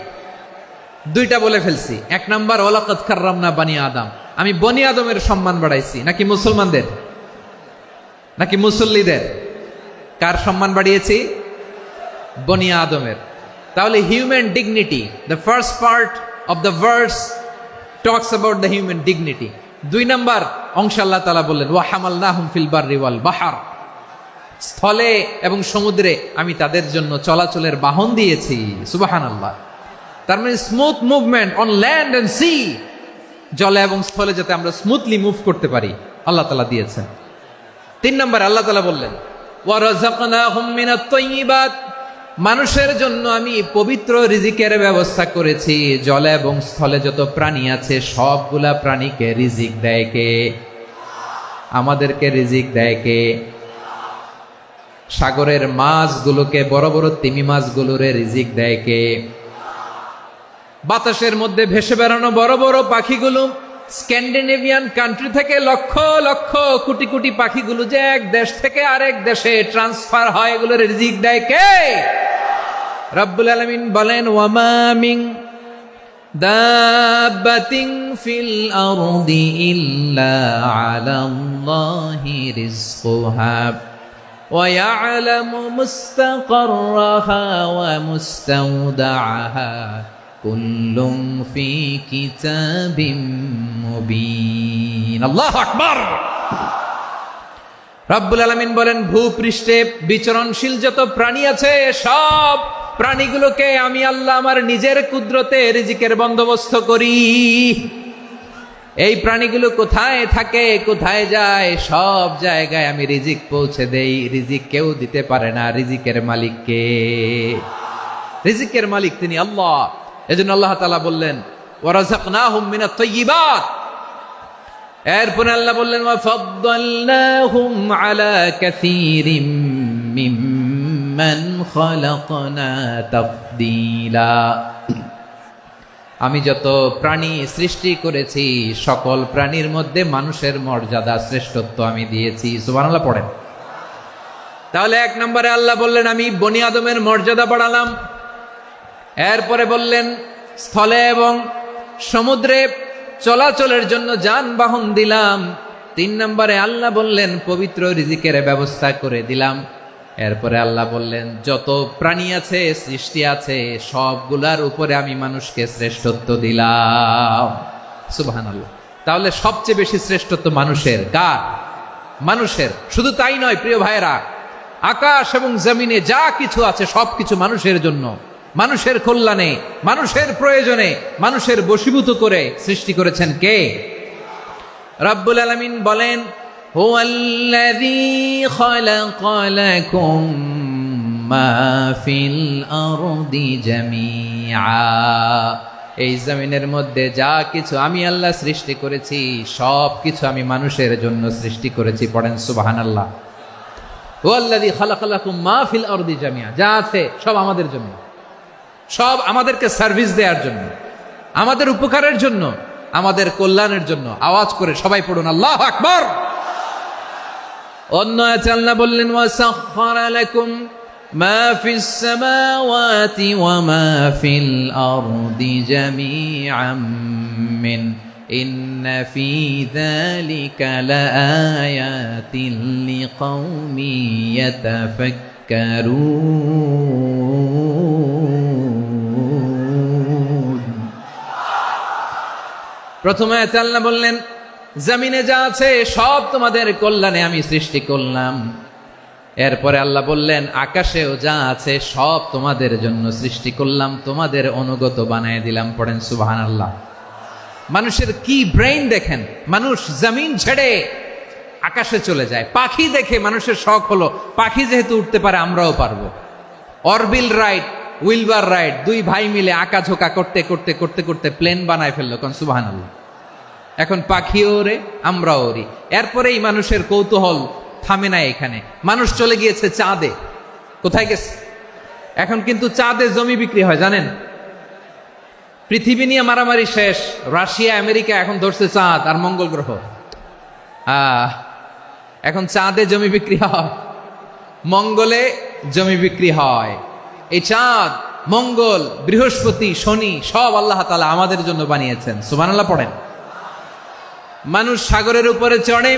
2টা বলে ফেলছি। 1 নাম্বার, ওয়ালাকাদ কাররামনা বানি আদম, আমি বনি আদমের সম্মান বাড়াইছি। নাকি মুসলমানদের? নাকি মুসল্লিদের? কার সম্মান বাড়িয়েছি? বনি আদমের। তাহলে human dignity, the first part of the verse talks about the human dignity. 2 number অংশ আল্লাহ তাআলা বললেন, ওয়া হামালনাহুম ফিল বাররি ওয়াল বাহর, স্থলে এবং সমুদ্রে আমি তাদের জন্য চলাচলের বাহন দিয়েছি। সুবহানাল্লাহ। তার মানে smooth movement on land and sea, জলে এবং স্থলে যাতে আমরা স্মুথলি মুভ করতে পারি আল্লাহ তাআলা দিয়েছেন। 3 নাম্বার আল্লাহ তাআলা বললেন, ওয়া রাযাকনাহুম মিনাত তাইয়্যিবাত, মানুষের জন্য আমি পবিত্র রিজিকের ব্যবস্থা করেছি। জলে এবং স্থলে যত প্রাণী আছে সবগুলা প্রাণীকে রিজিক দেয় কে? আমাদেরকে রিজিক দেয় কে? সাগরের মাছগুলোকে, বড় বড় তিমি মাছগুলোরে রিজিক দেয় কে? বাতাসের মধ্যে ভেসে বেড়ানো বড় বড় পাখিগুলো, স্ক্যান্ডিনেভিয়ান কান্ট্রি থেকে লক্ষ লক্ষ কোটি কোটি পাখিগুলো যে এক দেশ থেকে আরেক দেশে ট্রান্সফার হয়, এগুলোর রিজিক দেয় কে? রব্বুল আলামিন বলেন, ওয়ামা মিন দাব্বাতিন ফিল আরদি ইল্লা আলাল্লাহি রিজকুহা ওয়া ইয়ালামু মুস্তাকাররাহা ওয়া মুস্তাওদাআহা কুল্লুম ফি কিতাবিম মুবিন। আল্লাহু আকবার। রব্বুল আলামিন বলেন, ভূপৃষ্ঠে বিচরণশীল যত প্রাণী আছে সব প্রাণীগুলোকে আমি আল্লাহ আমার নিজের কুদরতে রিজিকের বন্দোবস্ত করি। এই প্রাণীগুলো কোথায় থাকে, কোথায় যায়, সব জায়গায় আমি রিজিক পৌঁছে দেই। রিজিক কেউ দিতে পারে না, রিজিকের মালিক কে? রিজিকের মালিক তিনি আল্লাহ। এজন্য আল্লাহ তাআলা বললেন, ওয়া রাযাকনাহুম মিনাত তাইয়্যিবাত, এরপরে আল্লাহ বললেন ওয়াফাদ্দালনাহুম আলা কাসীরিম মিম্মান খালাকনা তাফদীলা। আমি যত প্রাণী সৃষ্টি করেছি সকল প্রাণীর মধ্যে মানুষের মর্যাদা শ্রেষ্ঠত্ব আমি দিয়েছি। সুবহানাল্লাহ পড়েন। তাহলে এক নম্বরে আল্লাহ বললেন আমি বনি আদমের মর্যাদা বাড়ালাম। এরপরে বললেন স্থলে এবং সমুদ্রে চলাচলের জন্য যানবাহন দিলাম। 3 নম্বরে আল্লাহ বললেন পবিত্র রিজিকের ব্যবস্থা করে দিলাম। এরপরে আল্লাহ বললেন যত প্রাণী আছে সৃষ্টি আছে সবগুলার উপরে আমি মানুষকে শ্রেষ্ঠত্ব দিলাম। সুবহানাল্লাহ। তাহলে সবচেয়ে বেশি শ্রেষ্ঠত্ব মানুষের। কার? মানুষের। শুধু তাই নয় প্রিয় ভাইরা, আকাশ এবং জমিনে যা কিছু আছে সবকিছু মানুষের জন্য, মানুষের কল্যাণে, মানুষের প্রয়োজনে, মানুষের বশীভূত করে সৃষ্টি করেছেন কে? রব্বুল আলামিন বলেন হুয়াল্লাযী খালাকা লাকুম মা ফিল আরদি জামিআ। এই জমিনের মধ্যে যা কিছু আমি আল্লাহ সৃষ্টি করেছি সব কিছু আমি মানুষের জন্য সৃষ্টি করেছি। পড়েন সুবহানাল্লাহ। হুয়াল্লাযী খালাকা লাকুম মা ফিল আরদি জামিআ। যা আছে সব আমাদের জন্য, সব আমাদেরকে সার্ভিস দেওয়ার জন্য, আমাদের উপকারের জন্য, আমাদের কল্যাণের জন্য। আওয়াজ করে সবাই পড়ুন আল্লাহু আকবার। অন্য আয়াতে আল্লাহ বললেন ওয়াসাখখারা লাকুম মা ফিস সামাওয়াতি ওয়া মা ফিল আরদি জামিআম মিন ইন্না ফি যালিকা লাআয়াতিন লিকাউমি ইয়াতাফাক্কারুন। প্রথমে আয়াতে আল্লাহ বললেন জমিনে যা আছে সব তোমাদের কল্যাণে আমি সৃষ্টি করলাম। এরপরে আল্লাহ বললেন আকাশেও যা আছে সব তোমাদের জন্য সৃষ্টি করলাম, তোমাদের অনুগত বানিয়ে দিলাম। পড়েন সুবহানাল্লাহ। মানুষের কি ব্রেইন দেখেন, মানুষ জমিন ছেড়ে আকাশে চলে যায়। পাখি দেখে মানুষের শখ হলো পাখি যেহেতু উঠতে পারে আমরাও পারবো। অরবিল রাইট, উইলবার রাইট, 2 ভাই মিলে আঁকাঝোঁকা করতে করতে করতে করতে প্লেন বানায় ফেললো। কোন সুবহানাল্লাহ। এখন পাখিও ওরে আমরাও ওরি। এরপরেই মানুষের কৌতূহল থামে না এখানে। মানুষ চলে গিয়েছে চাঁদে। কোথায় গেছে? এখন কিন্তু চাঁদে জমি বিক্রি হয় জানেন। পৃথিবী নিয়ে মারামারি শেষ। রাশিয়া আমেরিকা এখন ধরছে চাঁদ আর মঙ্গল গ্রহ। এখন চাঁদে জমি বিক্রি হয়, মঙ্গলে জমি বিক্রি হয়। এই চাঁদ, মঙ্গল, বৃহস্পতি, শনি সব আল্লাহ তাআলা আমাদের জন্য বানিয়েছেন। সুবহানাল্লাহ পড়েন। মানুষ সাগরের উপরে চড়ে,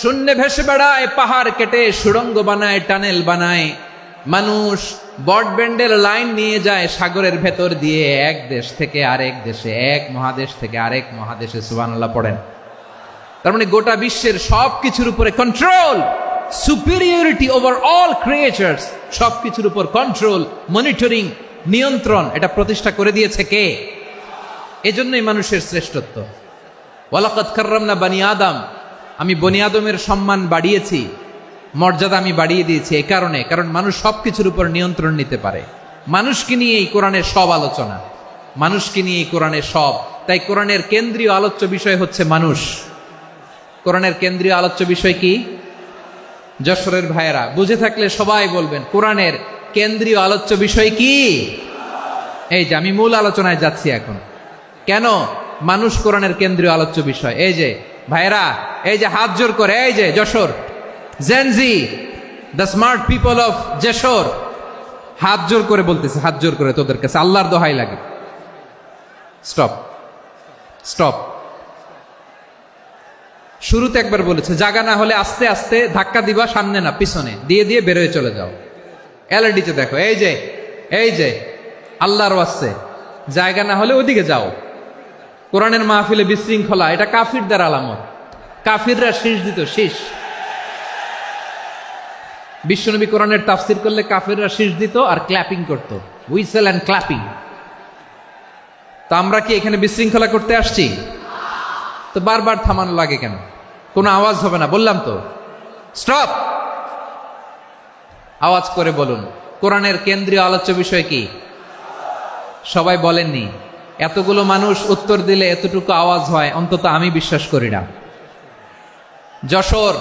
শূন্যে ভেসে বেড়ায়, পাহাড় কেটে সুড়ঙ্গ বানায়, টানেল বানায়। মানুষ ব্রডব্যান্ডের লাইন নিয়ে যায় সাগরের ভেতর দিয়ে, এক দেশ থেকে আরেক দেশে, এক মহাদেশ থেকে আরেক মহাদেশে। সুবহানাল্লাহ পড়েন। তার মানে গোটা বিশ্বের সব কিছুর উপরে control, superiority over all creatures, সব কিছুর উপর কন্ট্রোল, মনিটরিং, নিয়ন্ত্রণ, এটা প্রতিষ্ঠা করে দিয়েছে কে? এজন্যই মানুষের শ্রেষ্ঠত্ব। ওয়ালাকাদ কাররামনা বানি আদম। আমি বনি আদমের সম্মান বাড়িয়েছি, মর্যাদা আমি বাড়িয়ে দিয়েছি এই কারণে, কারণ মানুষ সবকিছুর উপর নিয়ন্ত্রণ নিতে পারে। মানুষকে নিয়ে এই কোরআনের সব আলোচনা, মানুষকে নিয়ে এই কোরআনের সব। তাই কোরআনের কেন্দ্রীয় আলোচ্য বিষয় হচ্ছে মানুষ। কোরআনের কেন্দ্রীয় আলোচ্য বিষয় কি? যশোরের ভাইয়েরা বুঝে থাকলে সবাই বলবেন কোরআনের কেন্দ্রীয় আলোচ্য বিষয় কি? এই যে আমি মূল আলোচনায় যাচ্ছি এখন। কেন মানুষ কোরআনের কেন্দ্রীয় আলোচ্য বিষয়? এই যে ভাইয়েরা, এই যে হাত জোর করে, এই যে Jessore Gen Z, the smart people of Jessore, হাত জোর করে বলতেছে, হাত জোর করে তোদের কাছে আল্লাহর দোহাই লাগে, স্টপ স্টপ। শুরুতে একবার বলেছে জায়গা না হলে আস্তে আস্তে ধাক্কা দিবা, সামনে না পিছনে দিয়ে দিয়ে বেরোয় চলে যাও। এলইডিতে দেখো, এই যে এই যে আল্লাহর ওয়াস্তে জায়গা না হলে ওদিকে যাও। কোরআনের মাহফিলে বিশৃঙ্খলা, এটা কাফিরদের আলামত। কাফিররা শীষ দিত, শীষ। বিশ্বনবী কোরআনের তাফসির করলে কাফিররা শীষ দিত আর ক্ল্যাপিং করত, হুইসেল অ্যান্ড ক্ল্যাপিং। তো আমরা কি এখানে বিশৃঙ্খলা করতে আসছি? তো বারবার থামানো লাগে কেন? কোনো আওয়াজ হবে না, বললাম তো স্টপ। আওয়াজ করে বলুন কোরআনের কেন্দ্রীয় আলোচ্য বিষয় কি? সবাই বলেননি। এতগুলো মানুষ উত্তর দিলে এতটুকু আওয়াজ হয়, অন্তত আমি বিশ্বাস করি না। যশোর,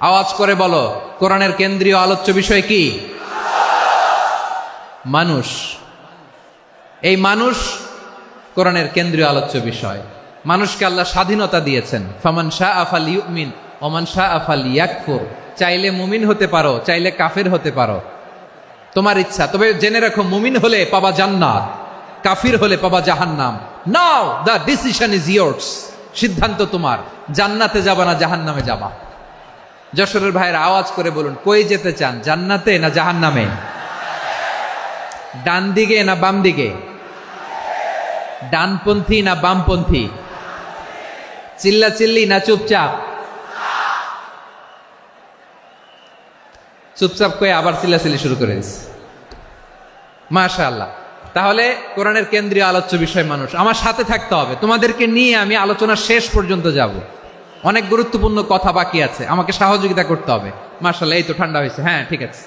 আওয়াজ করে বলো, কোরআনের কেন্দ্রীয় আলোচ্য বিষয় কি? মানুষ। এই মানুষ কোরআনের কেন্দ্রীয় আলোচ্য বিষয়। মানুষকে আল্লাহ স্বাধীনতা দিয়েছেন। ফামান শাআ ফালইউমিন ওয়া মান শাআ ফালইয়াকফুর। চাইলে মুমিন হতে পারো, চাইলে কাফের হতে পারো, তোমার ইচ্ছা। তবে জেনে রাখো, মুমিন হলে পাবা জান্নাত, কাফির হলে পাবা জাহান্নাম। নাও দ্য ডিসিশন ইজ ইয়ার্স। সিদ্ধান্ত তোমার, জান্নাতে যাবা না জাহান্নামে যাবা। যশোরের ভাইয়েরা আওয়াজ করে বলুন, কই যেতে চান, জান্নাতে না জাহান্নামে? ডান দিকে না বাম দিকে? ডানপন্থী না বামপন্থী? চিল্লা চিল্লি না চুপচাপ? চুপচাপ কয়ে আবার চিল্লাচিল্লি শুরু করে দিচ্ছে। মাশাআল্লাহ। তাহলে কোরআনের কেন্দ্রীয় আলোচ্য বিষয় মানুষ। আমার সাথে থাকতে হবে, তোমাদেরকে নিয়ে আমি আলোচনা শেষ পর্যন্ত যাব। অনেক গুরুত্বপূর্ণ কথা বাকি আছে, আমাকে সহযোগিতা করতে হবে। মাশাআল্লাহ, এই তো ঠান্ডা হয়েছে। হ্যাঁ, ঠিক আছে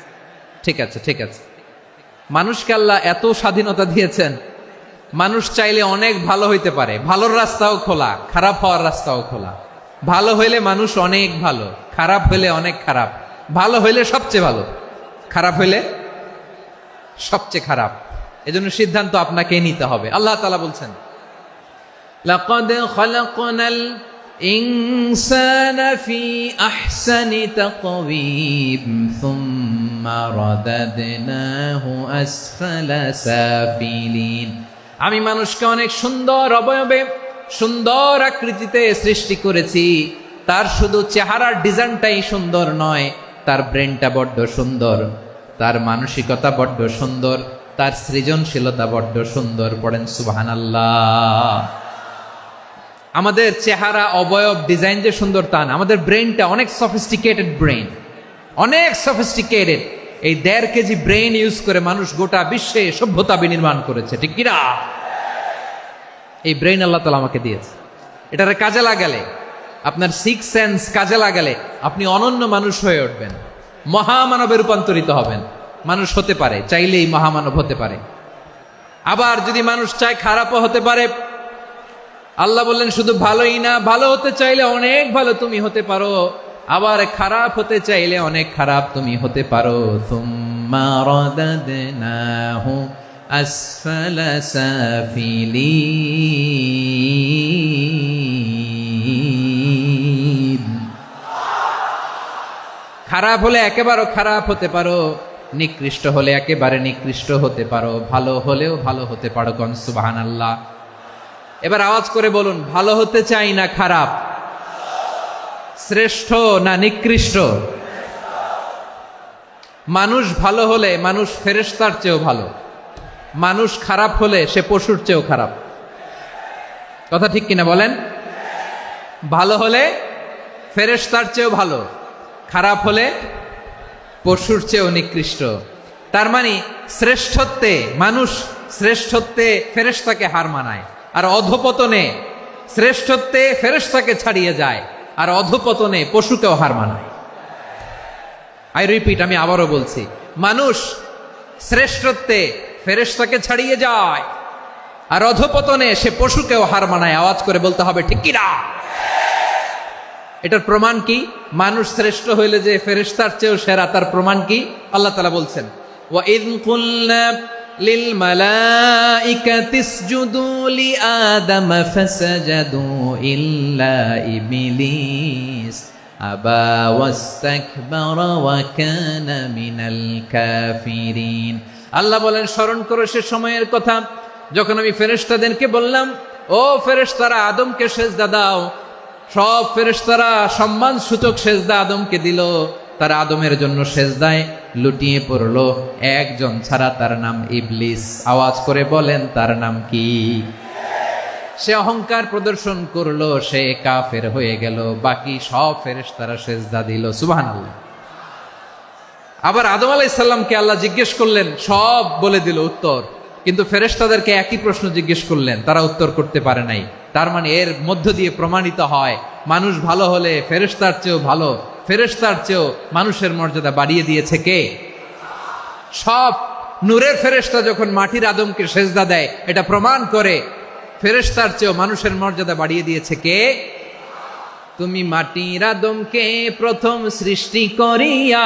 ঠিক আছে ঠিক আছে। মানুষকে আল্লাহ এত স্বাধীনতা দিয়েছেন, মানুষ চাইলে অনেক ভালো হইতে পারে। ভালোর রাস্তাও খোলা, খারাপ হওয়ার রাস্তাও খোলা। ভালো হইলে মানুষ অনেক ভালো, খারাপ হইলে অনেক খারাপ। ভালো হইলে সবচেয়ে ভালো, খারাপ হইলে সবচেয়ে খারাপ। এজন্য সিদ্ধান্ত আপনাকে নিতে হবে। আল্লাহ তাআলা বলছেন, লাকাদ খালাকনাল ইনসানা ফি আহসানি তাকওয়িম সুম্মা রাদাদনাহু আসফালা সাফিলিন। আমি মানুষকে অনেক সুন্দর অবয়বে, সুন্দর আকৃতিতে সৃষ্টি করেছি। তার শুধু চেহারার ডিজাইনটাই সুন্দর নয়, তার ব্রেনটা বড্ড সুন্দর, তার মানসিকতা বড্ড সুন্দর, তার সৃজনশীলতা বড্ড সুন্দর। পড়েন সুবহানাল্লাহ। আমাদের চেহারা, অবয়ব, ডিজাইন যে সুন্দর তা না, আমাদের ব্রেনটা অনেক সফিস্টিকেটেড ব্রেন, অনেক সফিস্টিকেটেড। এই 1.5 কেজি ব্রেন ইউজ করে মানুষ গোটা বিশ্বে সভ্যতা বিনির্মাণ করেছে, ঠিক কিনা? এই ব্রেন আল্লাহ তাআলা আমাকে দিয়েছে। এটারে কাজে লাগালে, আপনার 6 সেন্স কাজে লাগালে আপনি অনন্য মানুষ হয়ে উঠবেন, মহামানবে রূপান্তরিত হবেন। মানুষ হতে পারে, চাইলেই মহামানব হতে পারে। আবার যদি মানুষ চায়, খারাপও হতে পারে। আল্লাহ বললেন শুধু ভালোই না, ভালো হতে চাইলে অনেক ভালো তুমি হতে পারো, আবার খারাপ হতে চাইলে অনেক খারাপ তুমি হতে পারো। সুম্মা রাদাদনাহু আসফালা সাফিলিন। খারাপ হলে একেবারে খারাপ হতে পারো, নিকৃষ্ট হলে একেবারে নিকৃষ্ট হতে পারো, ভালো হলেও ভালো হতে পারো। কোন সুবহানাল্লাহ। এবার আওয়াজ করে বলুন, ভালো হতে চাই না খারাপ? শ্রেষ্ঠ না নিকৃষ্ট? মানুষ ভালো হলে মানুষ ফেরেশতার চেয়েও ভালো, মানুষ খারাপ হলে সে পশুর চেয়েও খারাপ। কথা ঠিক কিনা বলেন? ভালো হলে ফেরেশতার চেয়েও ভালো, খারাপ হলে পশুর চেয়েও নিকৃষ্ট। তার মানে শ্রেষ্ঠত্বে মানুষ, শ্রেষ্ঠত্বে ফেরেশতাকে হার মানায়, আর অধপতনে শ্রেষ্ঠত্বে ফেরেশতাকে ছাড়িয়ে যায়, আর অধপতনে পশুকেও হার মানায়। আই রিপিট, আমি আবারও বলছি, মানুষ শ্রেষ্ঠত্বে ফেরেশতাকে ছাড়িয়ে যায়, আর অধপতনে সে পশুকেও হার মানায়। আওয়াজ করে বলতে হবে, ঠিক কিনা? এটার প্রমাণ কি? মানুষ শ্রেষ্ঠ হইলে যে ফেরেশতার চেয়েও সেরা, তার প্রমাণ কি? আল্লাহ তাআলা বলছেন, ওয়া ইয কুলনা লিল মালাইকাতি ইসজুদু লি আদম ফাসাজাদু ইল্লা ইবলিস আবা ওয়াস্তাকবারা ওয়া কানা মিনাল কাফিরিন। আল্লাহ বলেন, স্মরণ করো সে সময়ের কথা যখন আমি ফেরেশতাদেরকে বললাম, ও ফেরেশতারা আদমকে সেজদা দাও। সব ফেরেশতারা সম্মান সূচক সেজদা আদমকে দিল। তারা আদমের জন্য সেজদায় লুটিয়ে পড়লো, একজন ছাড়া, তার নাম ইবলিস। আওয়াজ করে বলেন, তার নাম কি? সে অহংকার প্রদর্শন করলো, সে কাফের হয়ে গেল। বাকি সব ফেরেশতারা সেজদা দিল। সুবহানাল্লাহ। আবার আদম আলাইহিস সালামকে আল্লাহ জিজ্ঞেস করলেন, সব বলে দিল উত্তর, কিন্তু ফেরেশতাদেরকে একই প্রশ্ন জিজ্ঞেস করলেন, তারা উত্তর করতে পারে নাই। তার মানে এর মধ্য দিয়ে প্রমাণিত হয়, মানুষ ভালো হলে ফেরেশতার চেয়েও ভালো, ফেরেশতার চেয়েও মানুষের মর্যাদা বাড়িয়ে দিয়েছে কে? সব নূরের ফেরেশতা যখন মাটির আদমকে সেজদা দেয়, এটা প্রমাণ করে ফেরেশতার চেয়েও মানুষের মর্যাদা বাড়িয়ে দিয়েছে কে? তুমি মাটির আদমকে প্রথম সৃষ্টি করিয়া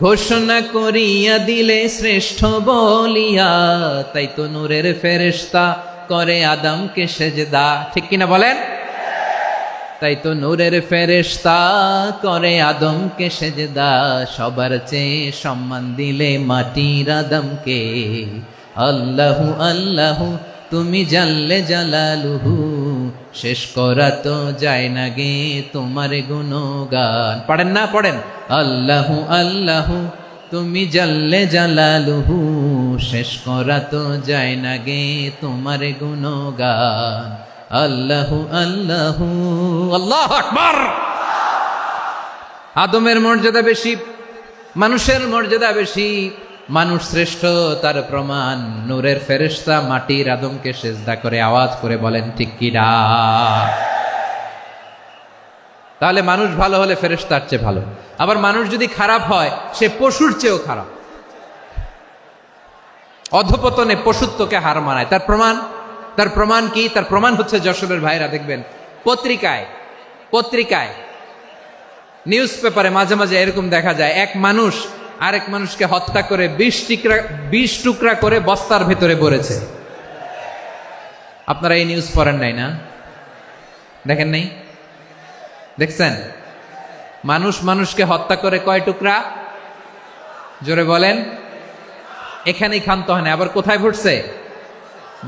ঘোষণা করিয়া দিলে শ্রেষ্ঠ বলিয়া, তাই তো নূরের ফেরেশতা করে আদমকে সেজদা। ঠিক কিনা বলেন? তাই তো নূরের ফেরেশতা করে আদমকে সেজদা, সবার চেয়ে সম্মান দিলে মাটির আদমকে। আল্লাহু আল্লাহু তুমি জাল্লে জালালুহু, শেষ করা তো যায় না গে তোমার গুণগান। পড়েন না? পড়েন। আল্লাহু আল্লাহু তুমি জাল্লে জালালুহু, শেষ করা তো যায় না গে তোমার গুণগান। আল্লাহু আল্লাহু আল্লাহু আকবার। আদমের মর্যাদা বেশি, মানুষের মর্যাদা বেশি, মানুষ শ্রেষ্ঠ তার প্রমাণ নূরের ফেরেশতা মাটির আদমকে সেজদা করে আওয়াজ করে বলেন ঠিক কি না? তাহলে মানুষ ভালো হলে ফেরেশতার চেয়ে ভালো। আবার মানুষ যদি খারাপ হয় সে পশুর চেয়েও খারাপ। অধপতনে পশুত্বকে হার মানায়। তার প্রমাণ কি? তার প্রমাণ হচ্ছে যশোরের ভাইরা দেখবেন পত্রিকায় নিউজ পেপারে মাঝে মাঝে এরকম দেখা যায়, এক মানুষ আরেক মানুষকে হত্যা করে 20 টুকরা করে বস্তার ভেতরে ভরেছে। আপনারা এই নিউজ পড়েন নাই না? দেখেন নাই? দেখছেন? মানুষ মানুষকে হত্যা করে কয় টুকরা? জোরে বলেন। এখানেই ক্ষান্ত হয় না, আবার কোথায় ভরছে?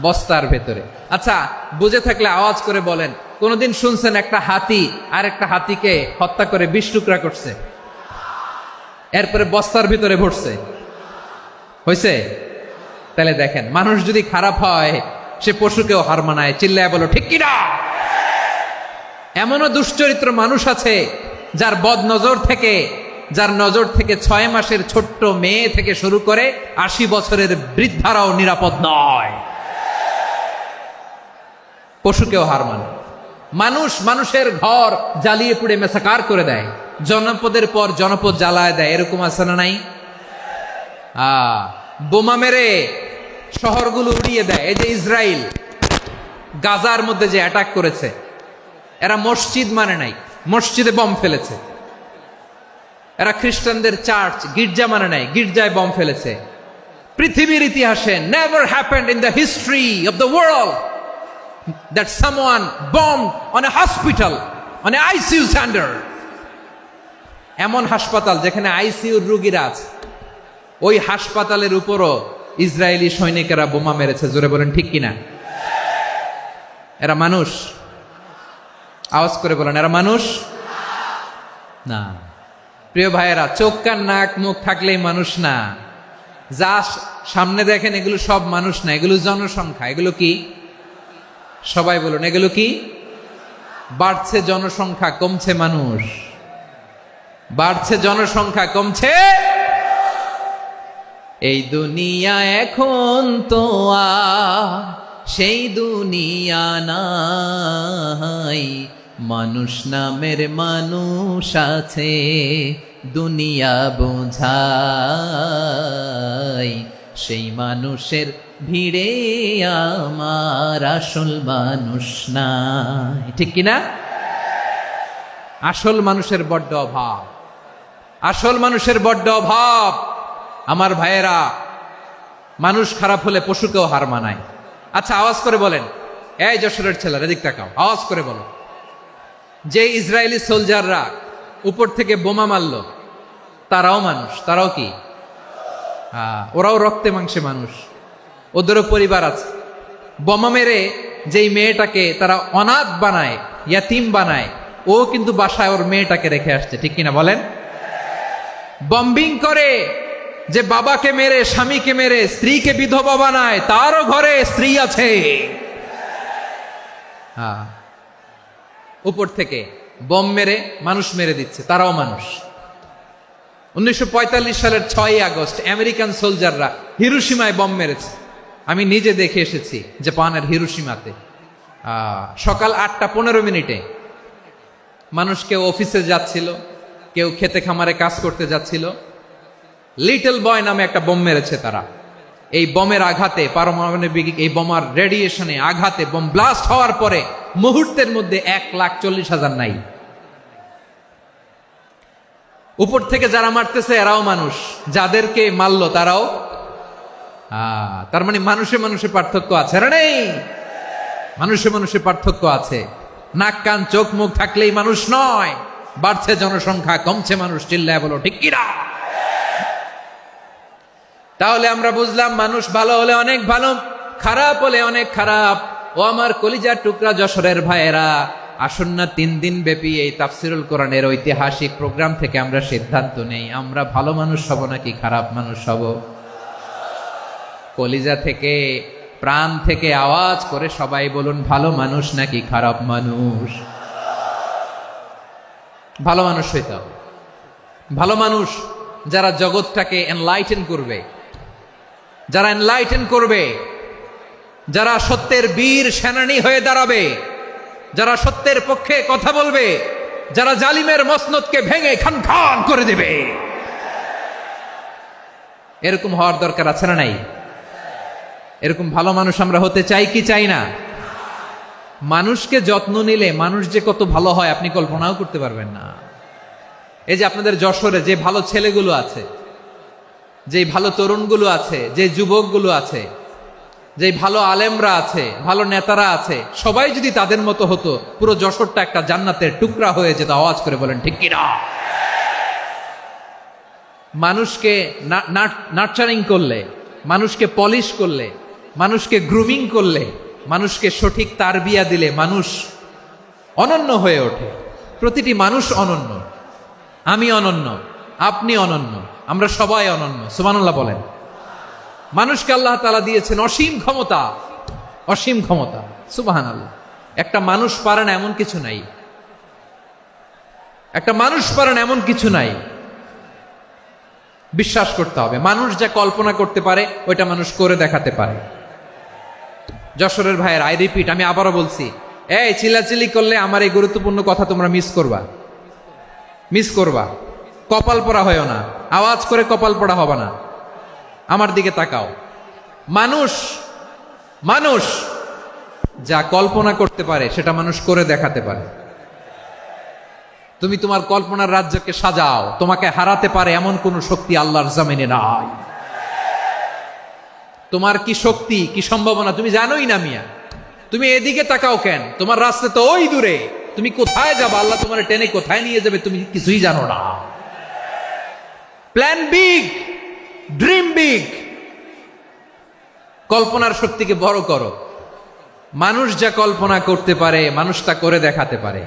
বস্তার ভেতরে। আচ্ছা, বুঝে থাকলে আওয়াজ করে বলেন, কোনদিন শুনছেন একটা হাতি আর একটা হাতিকে হত্যা করে 20 টুকরা করছে, এরপরে বস্তার ভিতরে ভরছে? হয়েছে? তাহলে দেখেন, মানুষ যদি খারাপ হয় সে পশুকেও হার মানায়। চিল্লায় বলো ঠিক কিনা? এমনও দুশ্চরিত্র মানুষ আছে যার নজর থেকে 6 মাসের ছোট্ট মেয়ে থেকে শুরু করে 80 বছরের বৃদ্ধারাও নিরাপদ নয়। পশুকেও হার মানে। মানুষের ঘর জ্বালিয়ে পুড়ে মেসাকার করে দেয়, জনপদের পর জনপদ জ্বালায় দেয়। এরকম আছে না নাই? বোমা মেরে শহরগুলো উড়িয়ে দেয়। এই যে ইসরায়েল গাজার মধ্যে যে অ্যাটাক করেছে, এরা মসজিদ মানে নাই, মসজিদে বম ফেলেছে। এরা খ্রিস্টানদের চার্চ গির্জা মানে নাই, গির্জায় বম ফেলেছে। পৃথিবীর ইতিহাসে never happened in the history of the world that someone bombed on a hospital, on a ICU center. এমন হাসপাতাল যেখানে আইসিইউর রোগীরা আছে, ওই হাসপাতালের উপরও ইসরায়েলি সৈনিকেরা বোমা মেরেছে। জোরে বলেন ঠিক কিনা? এরা মানুষ? আওয়াজ করে বলেন, এরা মানুষ না। প্রিয় ভাইয়েরা, চোখ কান নাক মুখ থাকলেই মানুষ না। যা সামনে দেখেন এগুলো সব মানুষ না, এগুলো জনসংখ্যা। এগুলো কি? সবাই বলুন, এগুলো কি? বাড়ছে জনসংখ্যা, কমছে মানুষ। বাড়ছে জনসংখ্যা, কমছে। এই দুনিয়া এখন তো আর সেই দুনিয়া নাই, মানুষ নামের মানুষ আছে দুনিয়া বোঝাই, সেই মানুষের ভিড়ে আমার আসল মানুষ নাই। ঠিক কিনা? আসল মানুষের বড্ড অভাব, আসল মানুষের বড্ড অভাব। আমার ভাইয়েরা, মানুষ খারাপ হলে পশুকেও হার মানায়। আচ্ছা, আওয়াজ করে বলেন, এই যশোরের ছেলেরা এদিক তাকাও, আওয়াজ করে বলো, যে ইসরায়েলি সোলজাররা উপর থেকে বোমা মারলো তারাও মানুষ? তারাও কি? ওরাও রক্তে মাংসে মানুষ, ওদেরও পরিবার আছে। বোমা মেরে যেই মেয়েটাকে তারা অনাথ বানায়, ইয়াতিম বানায়, ও কিন্তু বাসায় ওর মেয়েটাকে রেখে আসছে। ঠিক কিনা বলেন? বম্বিং করে যে বাবাকে মেরে, স্বামীকে মেরে স্ত্রীকে বিধবা বানায়, তারও ঘরে স্ত্রী আছে। উপর থেকে বম মেরে মানুষ মেরে দিচ্ছে, তারাও মানুষ। 1945 সালের 6 আগস্ট আমেরিকান সোলজাররা হিরোশিমায় বম মেরেছে। আমি নিজে দেখে এসেছি জাপানের হিরোশিমাতে। সকাল 8:15 মানুষ কেউ অফিসে যাচ্ছিল, কেউ খেতে খামারে কাজ করতে যাচ্ছিল। লিটল বয় নামে একটা বোম মেরেছে তারা। এই বোমের আঘাতে, পারমাণবিক এই বোমার রেডিয়েশনে আঘাতে, বোম ব্লাস্ট হওয়ার পরে মুহূর্তের মধ্যে 1,40,000 নাই। উপর থেকে যারা মারতেছে এরাও মানুষ, যাদেরকে মারলো তারাও। তার মানে মানুষে মানুষে পার্থক্য আছে না? নেই, মানুষে মানুষে পার্থক্য আছে। নাক কান চোখ মুখ থাকলেই মানুষ নয়। বাড়ছে জনসংখ্যা, কমছে মানুষ, চিল্লায় বলো ঠিক কিনা? তাহলে আমরা বুঝলাম মানুষ ভালো হলে অনেক ভালো, খারাপ হলে অনেক খারাপ। ও আমার কলিজার টুকরা যশোরের ভাইয়েরা, আসুন না 3 দিন ব্যাপী এই তাফসিরুল কোরআনের ঐতিহাসিক প্রোগ্রাম থেকে আমরা সিদ্ধান্ত নেই, আমরা ভালো মানুষ হব নাকি খারাপ মানুষ হব। কলিজা থেকে, প্রাণ থেকে আওয়াজ করে সবাই বলুন, ভালো মানুষ নাকি খারাপ মানুষ? ভালো মানুষ হইতে হবে। ভালো মানুষ যারা জগৎটাকে এনলাইটেন করবে, যারা এনলাইটেন করবে, যারা সত্যের বীর সেনানী হয়ে দাঁড়াবে, যারা সত্যের পক্ষে কথা বলবে, যারা জালিমের মসনদকে ভেঙে খান খান করে দেবে, এরকম হওয়ার দরকার আছে না নাই? এরকম ভালো মানুষ আমরা হতে চাই কি চাই না? মানুষকে যত্ন নিলে মানুষ যে কত ভালো হয় আপনি কল্পনাও করতে পারবেন না। এই যে আপনাদের যশোরে যে ভালো ছেলেগুলো আছে, যে ভালো তরুণগুলো আছে, যে যুবকগুলো আছে, যে ভালো আলেমরা আছে, ভালো নেতারা আছে, সবাই যদি তাদের মতো হতো, পুরো যশোরটা একটা জান্নাতের টুকরা হয়ে যেত। আওয়াজ করে বলেন ঠিক কিনা? মানুষকে নার্চারিং করলে, মানুষকে পলিশ করলে, মানুষকে গ্রুমিং করলে, মানুষকে সঠিক তারবিয়া দিলে মানুষ অনন্য হয়ে ওঠে। প্রতিটি মানুষ অনন্য। আমি অনন্য, আপনি অনন্য, আমরা সবাই অনন্য। সুবহানাল্লাহ বলেন। মানুষকে আল্লাহ তাআলা দিয়েছেন অসীম ক্ষমতা, অসীম ক্ষমতা। সুবহানাল্লাহ। একটা মানুষ পারে না এমন কিছু নাই, একটা মানুষ পারে না এমন কিছু নাই। বিশ্বাস করতে হবে, মানুষ যা কল্পনা করতে পারে ওইটা মানুষ করে দেখাতে পারে। যশোরের ভাইয়ের, আই রিপিট, আমি আবারও বলছি, এই চিল্লাচিল্লি করলে আমার এই গুরুত্বপূর্ণ কথা তোমরা মিস করবা, মিস করবা। কপাল পড়া হয় না, আওয়াজ করে কপাল পড়া হবে না। আমার দিকে তাকাও। মানুষ, মানুষ যা কল্পনা করতে পারে সেটা মানুষ করে দেখাতে পারে। তুমি তোমার কল্পনার রাজ্যকে সাজাও, তোমাকে হারাতে পারে এমন কোন শক্তি আল্লাহর জমিনে নাই। তোমার কি শক্তি, কি সম্ভাবনা তুমি জানোই না মিয়া। তুমি এদিকে তাকাও কেন? তোমার রাস্তা তো ওই দূরে। তুমি কোথায় যাবে, আল্লাহ তোমার টেনে কোথায় নিয়ে যাবে তুমি কিছুই জানো না। Plan big, dream big. কল্পনার শক্তিকে বড় করো। মানুষ যা কল্পনা করতে পারে মানুষ তা করে দেখাতে পারে।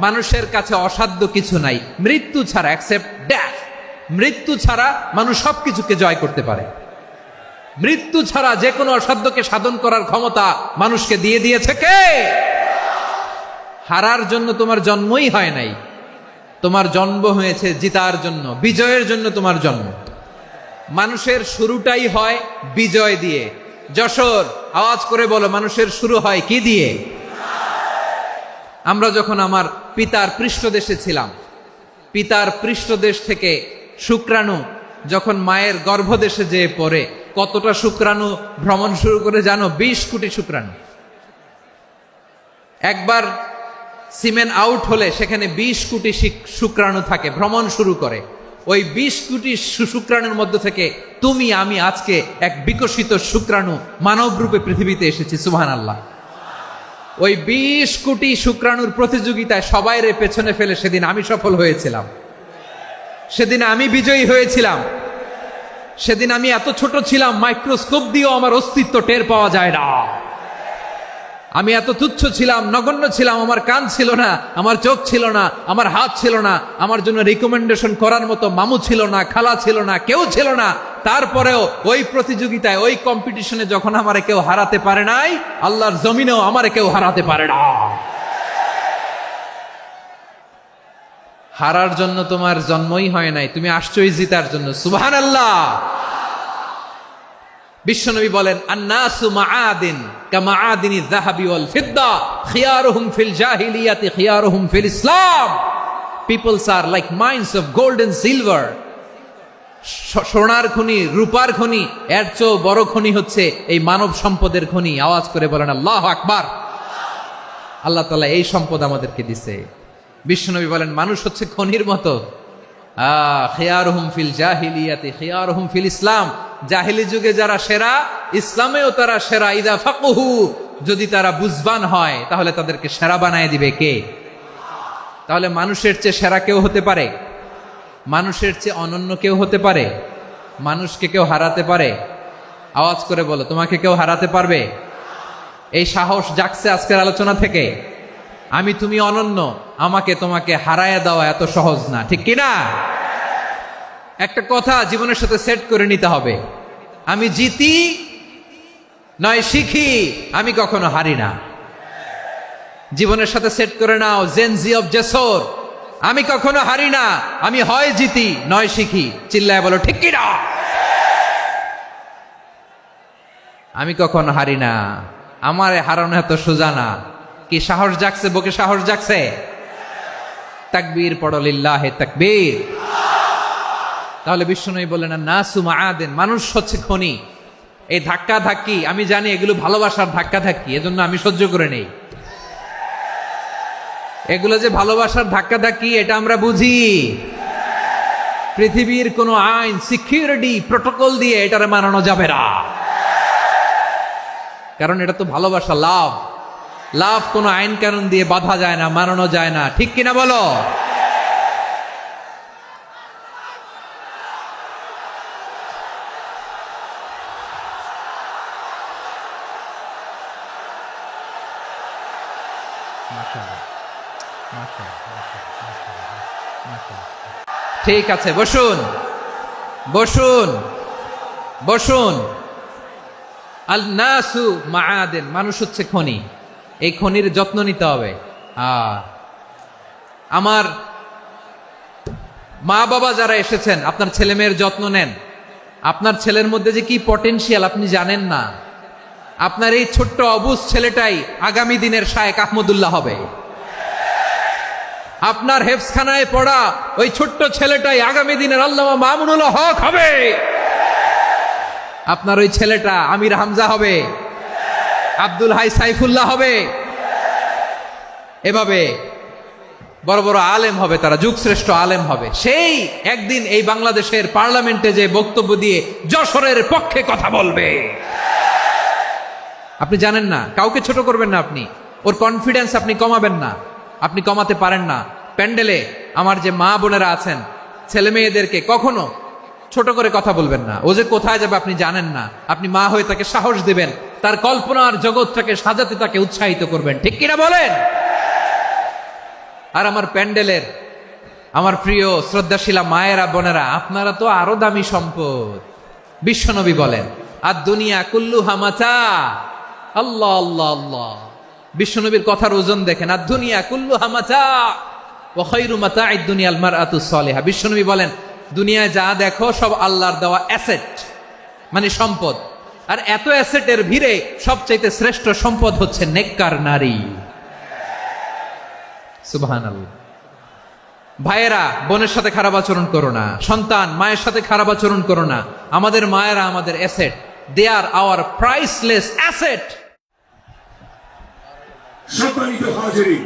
মানুষের কাছে অসাধ্য কিছু নাই মৃত্যু ছাড়া, অ্যাকসেপ্ট ডেথ। মৃত্যু ছাড়া মানুষ সবকিছুকে জয় করতে পারে। মৃত্যু ছাড়া যে কোনো অসাধ্যকে সাধন করার ক্ষমতা মানুষকে দিয়ে দিয়েছে কে? হারার জন্য তোমার জন্মই হয় নাই, তোমার জন্ম হয়েছে জিতার জন্য, বিজয়ের জন্য তোমার জন্ম। মানুষের শুরুটাই হয় বিজয় দিয়ে। যশোর, আওয়াজ করে বলো, মানুষের শুরু হয় কি দিয়ে? আমরা যখন আমার পিতার পৃষ্ঠদেশে ছিলাম, পিতার পৃষ্ঠদেশ থেকে শুক্রাণু যখন মায়ের গর্ভদেশে যেয়ে পড়ে, কতটা শুক্রাণু ভ্রমণ শুরু করে জানো? 20 কোটি শুক্রাণু। একবার সিমেন আউট হলে সেখানে 20 কোটি শুক্রাণু থাকে, ভ্রমণ শুরু করে। ওই 20 কোটি শুক্রাণুর মধ্য থেকে তুমি আমি আজকে এক বিকশিত শুক্রাণু মানব রূপে পৃথিবীতে এসেছি। সুবহানাল্লাহ। ওই 20 কোটি শুক্রাণুর প্রতিযোগিতায় সবাইরে পেছনে ফেলে সেদিন আমি সফল হয়েছিলাম, সেদিন আমি বিজয়ী হয়েছিলাম। সেদিন আমি এত ছোট ছিলাম, মাইক্রোস্কোপ দিয়েও আমার অস্তিত্ব টের পাওয়া যায় না। আমি এত তুচ্ছ ছিলাম, নগণ্য ছিলাম। আমার কান ছিল না, আমার চোখ ছিল না, আমার হাত ছিল না, আমার জন্য রিকমেন্ডেশন করার মতো মামু ছিল না, খালা ছিল না, কেউ ছিল না। তারপরেও ওই প্রতিযোগিতায়, ওই কম্পিটিশনে যখন আমারে কেউ হারাতে পারে নাই, আল্লাহর জমিনেও আমারে কেউ হারাতে পারে না। হারার জন্য তোমার জন্মই হয় নাই, তুমি আসছই জিতার জন্য। সুবহানাল্লাহ। বিশ্বনবী বলেন, আন্নাসু মাআদিন কামাআদিনি যাহাবি ওয়াল ফিদ্দা খিয়ারুহুম ফিল জাহিলিয়াতি খিয়ারুহুম ফিল ইসলাম। Peoples are like mines of gold and silver. সোনার খনি, রূপার খনি, এর চেয়েও বড় খনি হচ্ছে এই মানব সম্পদের খনি। আওয়াজ করে বলেন আল্লাহু আকবার। আল্লাহ তাআলা এই সম্পদ আমাদেরকে দিছে। বিশ্বনবী বলেন মানুষ হচ্ছে খনির মতো। খিয়ারুহুম ফিল জাহিলিয়াতি খিয়ারুহুম ফিল ইসলাম। জাহিলি যুগে যারা সেরা, ইসলামেও তারা সেরা। ইদা ফাকুহু, যদি তারা বুঝবান হয় তাহলে তাদেরকে সেরা বানায় দিবে কে? তাহলে মানুষের চেয়ে সেরা কেউ হতে পারে? মানুষের চেয়ে অনন্য কেউ হতে পারে? মানুষকে কেউ হারাতে পারে? আওয়াজ করে বলো, তোমাকে কেউ হারাতে পারবে? এই সাহস জাগছে আজকের আলোচনা থেকে। আমি তুমি অনন্য, আমাকে তোমাকে হারায় দেওয়া এত সহজ না, ঠিক কিনা? একটা কথা জীবনের সাথে সেট করে নিতে হবে, আমি জিতি নয় শিখি, আমি কখনো হারি না। জীবনের সাথে সেট করে নাও, জেনজি অফ জেসর, আমি কখনো হারি না, আমি হয় জিতি নয় শিখি। চিল্লায় বলো ঠিক কিনা? আমি কখনো হারি না, আমার হারানো এত সোজা না। কি সাহস জাগছে? বুকে সাহস জাগছে? তাকবীর পড়ো, লিল্লাহে তাকবীর। তাহলে বিশ্বনবী বললেন নাসু মাআদিন, মানুষ হচ্ছে খনি। এই ধাক্কা ধাক্কি আমি জানি এগুলো ভালোবাসার ধাক্কা ধাক্কি, এজন্য আমি সহ্য করে নেই। এগুলো যে ভালোবাসার ধাক্কা ধাক্কি এটা আমরা বুঝি। পৃথিবীর কোন আইন, সিকিউরিটি প্রটোকল দিয়ে এটারে মানানো যাবে না, কারণ এটা তো ভালোবাসা, লাভ। লাভ কোনো আইন কানুন দিয়ে বাধা যায় না, মানানো যায় না, ঠিক কিনা বলো? ঠিক আছে, বসুন বসুন বসুন। আল নাসু মাআদিন, মানুষ হচ্ছে খনি। এই খনির যত্ন নিতে হবে। আমার মা বাবা যারা এসেছেন, আপনার ছেলে মেয়ের যত্ন নেন। আপনার ছেলের মধ্যে যে কি পটেনশিয়াল আপনি জানেন না। আপনার এই ছোট্ট অবুজ ছেলেটাই আগামী দিনের শায়েখ আহমদুল্লাহ হবে। আপনার হেফসখানায় পড়া ওই ছোট্ট ছেলেটাই আগামী দিনের আল্লামা মামুনুল হক হবে। আপনার ওই ছেলেটা আমির হামজা হবে, আব্দুল হাই সাইফুল্লাহ হবে। এভাবে বড় বড় আলেম হবে, তারা যুগশ্রেষ্ঠ আলেম হবে। সেই একদিন এই বাংলাদেশের পার্লামেন্টে যে বক্তব্য দিয়ে যশোরের পক্ষে কথা বলবে। আপনি জানেন না, কাউকে ছোট করবেন না আপনি। ওর কনফিডেন্স আপনি কমাবেন না, আপনি কমাতে পারেন না। প্যান্ডেলে আমার যে মা বোনেরা আছেন, ছেলে মেয়েদেরকে কখনো ছোট করে কথা বলবেন না। ও যে কোথায় যাবে আপনি জানেন না। আপনি মা হয়ে তাকে সাহস দিবেন, তার কল্পনার জগৎটাকে সাজাতে তাকে উৎসাহিত করবেন, ঠিক কিনা বলেন? আর আমার প্যান্ডেলের আমার প্রিয় শ্রদ্ধাশীলা মায়েরা বোনেরা, আপনারা তো আরো দামি সম্পদ। বিশ্বনবী বলেন আর দুনিয়া কুল্লুহা মাতা। আল্লাহ আল্লাহ আল্লাহ, বিশ্বনবীর কথার ওজন দেখেন। আর দুনিয়া কুল্লুহা মাতা ওয়া খায়রু মাতা'আদ দুনিয়াল মারআতুস সালিহা। বিশ্বনবী বলেন দুনিয়ায় যা দেখো সব আল্লাহর দেওয়া অ্যাসেট, মানে সম্পদ। আর এত অ্যাসেটের ভিড়ে সবচাইতে শ্রেষ্ঠ সম্পদ হচ্ছে নেককার নারী। সুবহানাল্লাহ। ভাইয়েরা বোনের সাথে খারাপ আচরণ করো না, সন্তান মায়ের সাথে খারাপ আচরণ করো না। আমাদের মায়েরা আমাদের asset, they are our priceless asset. সম্মানিত হাজিরিন,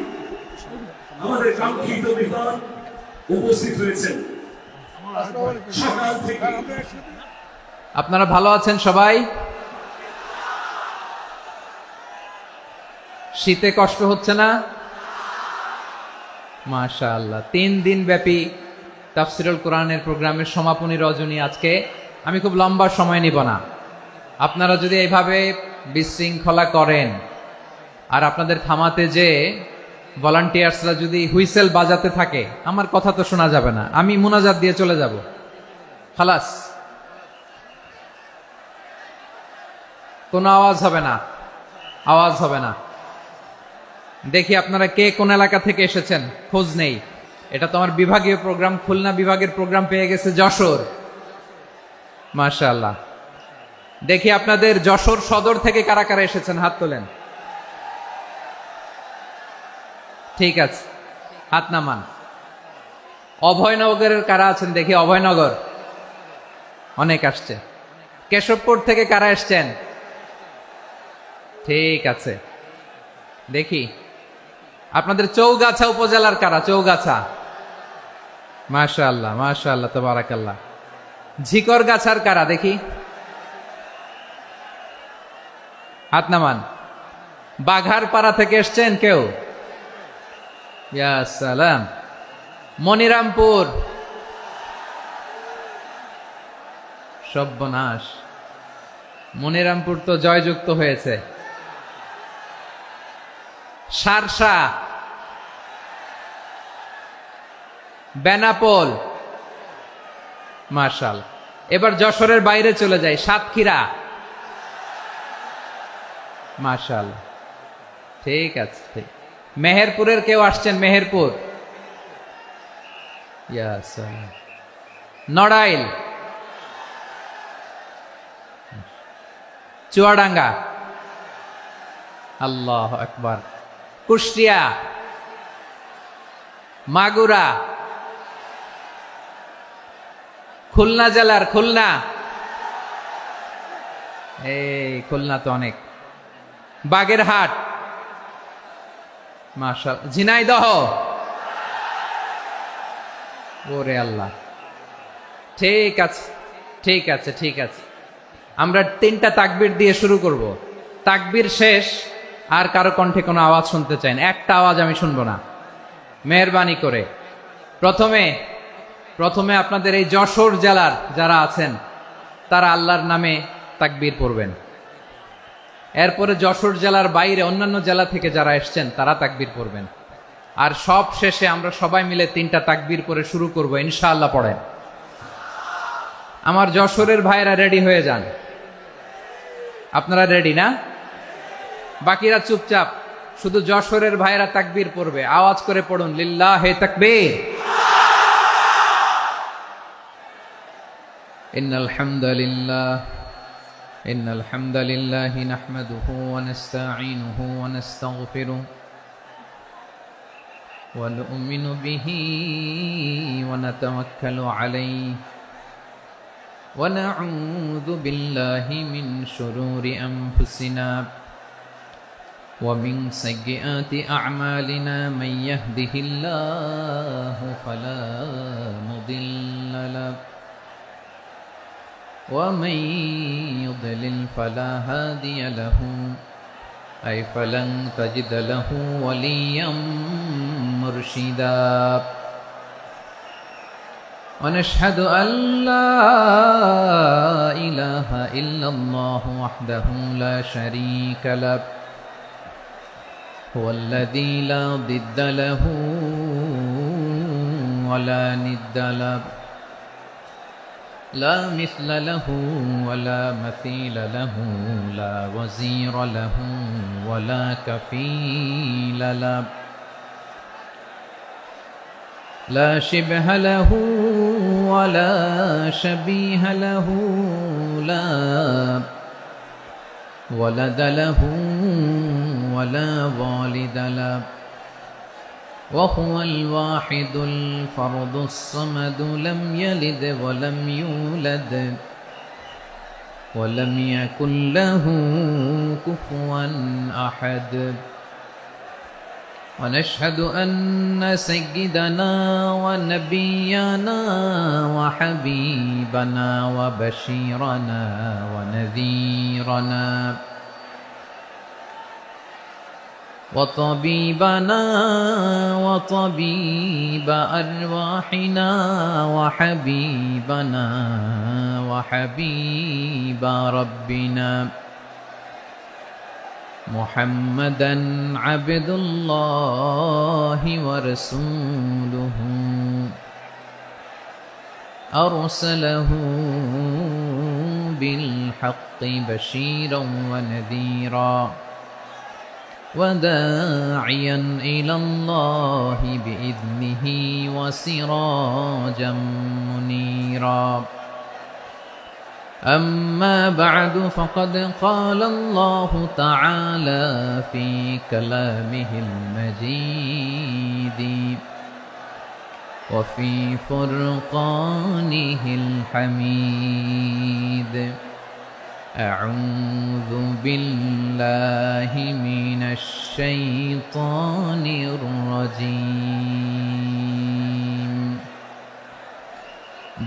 আমাদের কাঙ্ক্ষিত মেহমান উপস্থিত হয়েছেন সকাল থেকে। আপনারা ভালো আছেন সবাই? শীতে কষ্ট হচ্ছে না? মাশাআল্লাহ। 3 দিন ব্যাপী তাফসীরুল কোরআনের প্রোগ্রামের সমাপনী রজনী আজকে। আমি খুব লম্বা সময় নিব না। আপনারা যদি এইভাবে বিশৃঙ্খলা করেন আর আপনাদের থামাতে যে ভলান্টিয়ার্সরা যদি হুইসেল বাজাতে থাকে, আমার কথা তো শোনা যাবে না। আমি মুনাজাত দিয়ে চলে যাব, খালাস। কোনো আওয়াজ হবে না, আওয়াজ হবে না। দেখি আপনারা কে কোন এলাকা থেকে এসেছেন, খোঁজ নেই। এটা তো আমার বিভাগীয় প্রোগ্রাম, খুলনা বিভাগের প্রোগ্রাম পেয়ে গেছে যশোর। মাশাআল্লাহ। দেখি আপনাদের যশোর সদর থেকে কারা কারা এসেছেন, হাত তোলেন। ঠিক আছে, হাত নামান। অভয়নগরের কারা আছেন দেখি? অভয়নগর, অনেক আসছে। কেশবপুর থেকে কারা এসছেন? ঠিক আছে, দেখি আপনাদের চৌগাছা উপজেলার কারা? চৌগাছা, মাশাআল্লাহ মাশাআল্লাহ তাবারাকাল্লাহ। ঝিকরগাছার কারা? দেখি হাত নামান। বাঘারপাড়া থেকে এসছেন কেউ? ইয়া সালাম। মনিরামপুর, সর্বনাশ, মনিরামপুর তো জয়যুক্ত হয়েছে। সারসা, বেনাপোল, মাশাআল্লাহ। এবার যশোরের বাইরে চলে যাই, সাতক্ষীরা, মাশাআল্লাহ। ঠিক আছে, ঠিক। মেহেরপুরের কেউ আসছেন? মেহেরপুর, ইয়া সালাম। নড়াইল, চুয়াডাঙ্গা, আল্লাহ আকবার। কুষ্টিয়া, মাগুরা, খুলনা জেলার খুলনা, এই খুলনা তো অনেক। বাগেরহাট, মাশাআল্লাহ। ঝিনাইদহ, ওরে আল্লাহ। ঠিক আছে, ঠিক আছে, ঠিক আছে। আমরা 3টা তাকবীর দিয়ে শুরু করব। তাকবীর শেষ আর কারো কণ্ঠে কোনো আওয়াজ শুনতে চাই না, একটা আওয়াজ আমি শুনবো না, মেহেরবানি করে। প্রথমে আপনাদের এই যশোর জেলার যারা আছেন তারা আল্লাহর নামে তাকবীর পড়বেন। এরপরে যশোর জেলার বাইরে অন্যান্য জেলা থেকে যারা এসছেন তারা তাকবীর পড়বেন। আর সব শেষে আমরা সবাই মিলে 3টা তাকবীর পরে শুরু করব, ইনশাআল্লাহ। পড়েন। আমার যশোরের ভাইরা রেডি হয়ে যান। আপনারা রেডি না? বাকিরা চুপচাপ, শুধু যশোরের ভাইরা তাকবীর পড়বে। আওয়াজ করে পড়ুন, লিল্লাহে তাকবীর। ইন্নাল হামদালিল্লাহি নাহমাদুহু ওয়া নাস্তাঈনুহু ওয়া নাস্তাগফিরুহু ওয়া নু'মিনু বিহি ওয়া নাতাওয়াক্কালু আলাইহি ওয়া নাউযু বিল্লাহি মিন শুরুরি আনফুসিনা ومن سيئات أعمالنا من يهده الله فلا مضل له ومن يضلل فلا هادي له أي فلن تجد له وليا مرشدا ونشهد أن لا إله إلا الله وحده لا شريك له هو الذي لا ضد له ولا ند له لا مثل له ولا مثيل له لا وزير له ولا كفيل له لا شبه له ولا شبيه له لا ولد له ولا والد له وهو الواحد الفرد الصمد لم يلد ولم يولد ولم يكن له كفوا أحد ونشهد أن سيدنا ونبينا وحبيبنا وبشيرنا ونذيرنا وطبيبنا وطبيب أرواحنا وحبيبنا وحبيب ربنا محمدا عبد الله ورسوله أرسله بالحق بشيرا ونذيرا وداعيا إلى الله بإذنه وسراجا منيرا أما بعد فقد قال الله تعالى في كلامه المجيد وفي فرقانه الحميد. أعوذ بالله من الشيطان الرجيم.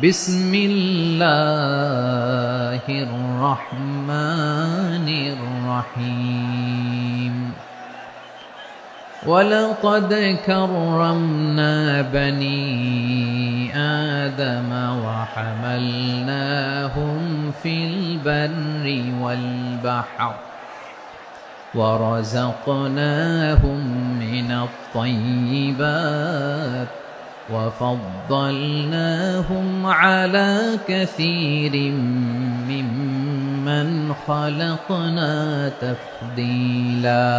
بسم الله الرحمن الرحيم. ولقد كرمنا بني آدم وحملناهم في البر والبحر ورزقناهم من الطيبات وفضلناهم على كثير ممن خلقنا تفضيلا.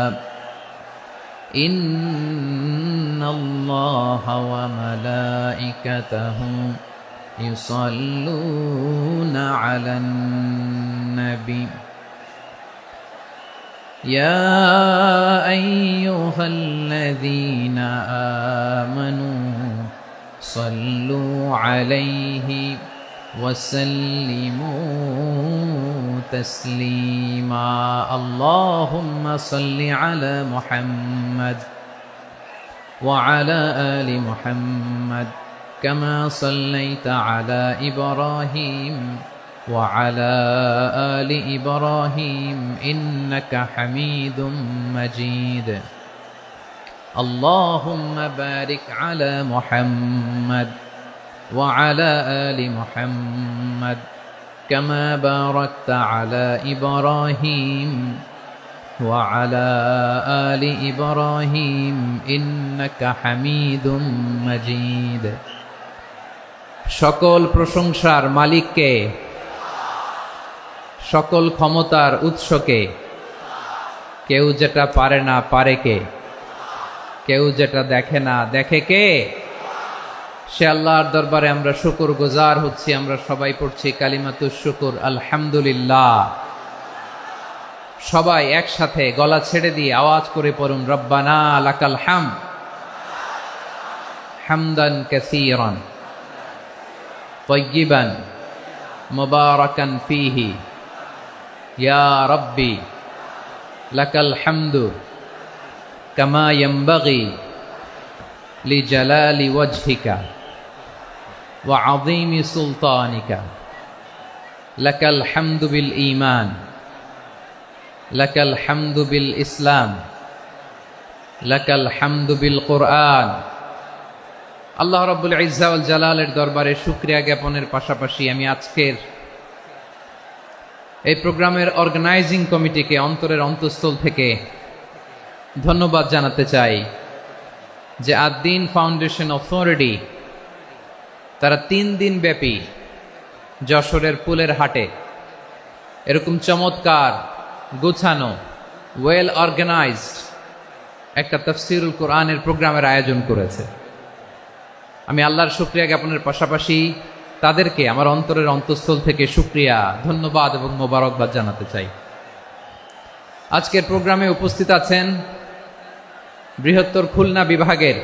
إن الله وملائكته يصلون على النبي يا أيها الذين آمنوا صلوا عليه وسلموا تسليما. اللهم صل على محمد وعلى آل محمد كما صليت على إبراهيم وعلى آل إبراهيم إنك حميد مجيد. اللهم بارك على محمد وعلى آل محمد كما باركت على إبراهيم وعلى آل إبراهيم إنك حميد مجيد. সকল প্রশংসার মালিককে, সকল ক্ষমতার উৎসকে। কেউ যেটা পারে না পারে কে, কেউ যেটা দেখে না দেখে কে? সে আল্লাহর দরবারে আমরা শুকর গুজার হচ্ছি। আমরা সবাই পড়ছি কালিমাতুশ শুকর, আলহামদুলিল্লাহ। সবাই একসাথে গলা ছেড়ে দিয়ে আওয়াজ করে পড়ুন, রব্বানা লাকাল হামদ হামদান কাসীরান তাইয়িবান মুবারাকান ফীহি ইয়া রাব্বি লাকাল হামদু কামা ইয়ানবাগি লিজালালি ওয়াজহিকা ওয়া আযীমি সুলতানিকা। লাকাল হামদু বিল ঈমান, লাকাল হামদু বিল ইসলাম, লাকাল হামদু বিল কুরআন। আল্লাহ রাব্বুল ইজ্জা ওয়াল জালালের দরবারে শুকরিয়া জ্ঞাপনের পাশাপাশি আমি আজকের এই প্রোগ্রামের অর্গানাইজিং কমিটিকে অন্তরের অন্তঃস্থল থেকে ধন্যবাদ জানাতে চাই যে আদ-দ্বীন ফাউন্ডেশন অথরিটি তারা 3 দিন ব্যাপী যশোরের পুলের হাটে এরকম চমৎকার গোছানো ওয়েল অর্গানাইজড একটা তাফসীরুল কোরআনের প্রোগ্রামের আয়োজন করেছে। আমি আল্লাহর শুকরিয়া জ্ঞাপনের পাশাপাশি তাদেরকে আমার অন্তরের অন্তঃস্থল থেকে শুকরিয়া, ধন্যবাদ এবং মোবারকবাদ জানাতে চাই। আজকের প্রোগ্রামে উপস্থিত আছেন বৃহত্তর খুলনা বিভাগের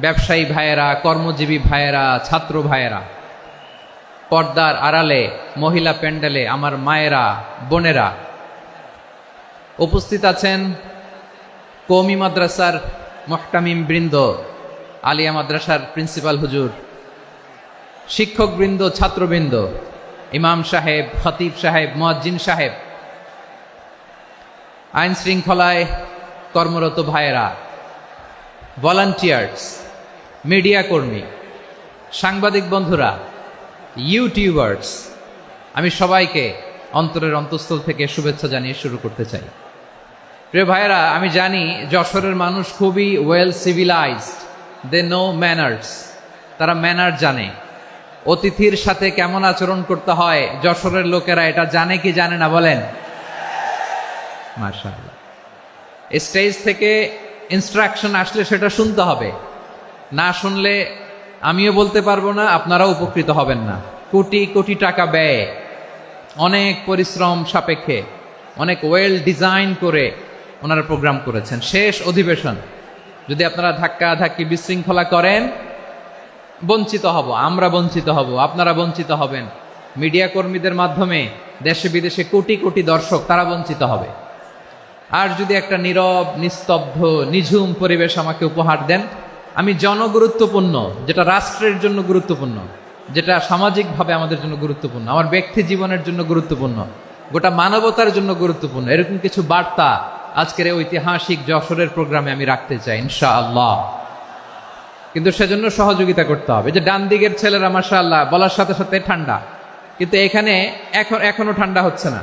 ব্যবসায়ী ভাইয়েরা, কর্মজীবী ভাইয়েরা, ছাত্র ভাইয়েরা, পর্দার আড়ালে মহিলা প্যান্ডেলে আমার মায়েরা, বোনেরা। উপস্থিত আছেন কওমি মাদ্রাসার মুহতামিম বৃন্দ, আলিয়া মাদ্রাসার প্রিন্সিপাল হুজুর, শিক্ষকবৃন্দ, ছাত্রবৃন্দ, ইমাম সাহেব, খতিব সাহেব, মুয়াজ্জিন সাহেব, আইন শৃঙ্খলায় কর্মরত ভাইয়েরা, ভলান্টিয়ার্স, মিডিয়া কর্মী, সাংবাদিক বন্ধুরা, ইউটিউবার্স, আমি সবাইকে অন্তরের অন্তঃস্থল থেকে শুভেচ্ছা জানিয়ে শুরু করতে চাই। প্রিয় ভাইয়েরা, আমি জানি যশোরের মানুষ খুবই well civilised, they know manners, তারা ম্যানার জানে। অতিথির সাথে কেমন আচরণ করতে হয় যশোরের লোকেরা এটা জানে কি জানে না বলেন? মাশাআল্লাহ। স্টেজ থেকে ইনস্ট্রাকশন আসলে সেটা শুনতে হবে, না শুনলে আমিও বলতে পারবো না, আপনারাও উপকৃত হবেন না। কোটি কোটি টাকা ব্যয়, অনেক পরিশ্রম সাপেক্ষে, অনেক ওয়েল ডিজাইন করে ওনারা প্রোগ্রাম করেছেন। শেষ অধিবেশন যদি আপনারা ধাক্কা ধাক্কি বিশৃঙ্খলা করেন বঞ্চিত হব, আমরা বঞ্চিত হব, আপনারা বঞ্চিত হবেন। মিডিয়া কর্মীদের মাধ্যমে দেশে বিদেশে কোটি কোটি দর্শক তারা বঞ্চিত হবে। আর যদি একটা নীরব, নিস্তব্ধ, নিঝুম পরিবেশ আমাকে উপহার দেন, আমি জনগুরুত্বপূর্ণ, যেটা রাষ্ট্রের জন্য গুরুত্বপূর্ণ, যেটা সামাজিকভাবে আমাদের জন্য গুরুত্বপূর্ণ, আমার ব্যক্তি জীবনের জন্য গুরুত্বপূর্ণ, গোটা মানবতার জন্য গুরুত্বপূর্ণ, এরকম কিছু বার্তা আজকের এই ঐতিহাসিক যশোরের প্রোগ্রামে আমি রাখতে চাই ইনশাআল্লাহ। কিন্তু সেজন্য সহযোগিতা করতে হবে। যে ডান দিকের ছেলেরা মাশাআল্লাহ বলার সাথে সাথে ঠান্ডা, কিন্তু এখানে এখনো ঠান্ডা হচ্ছে না।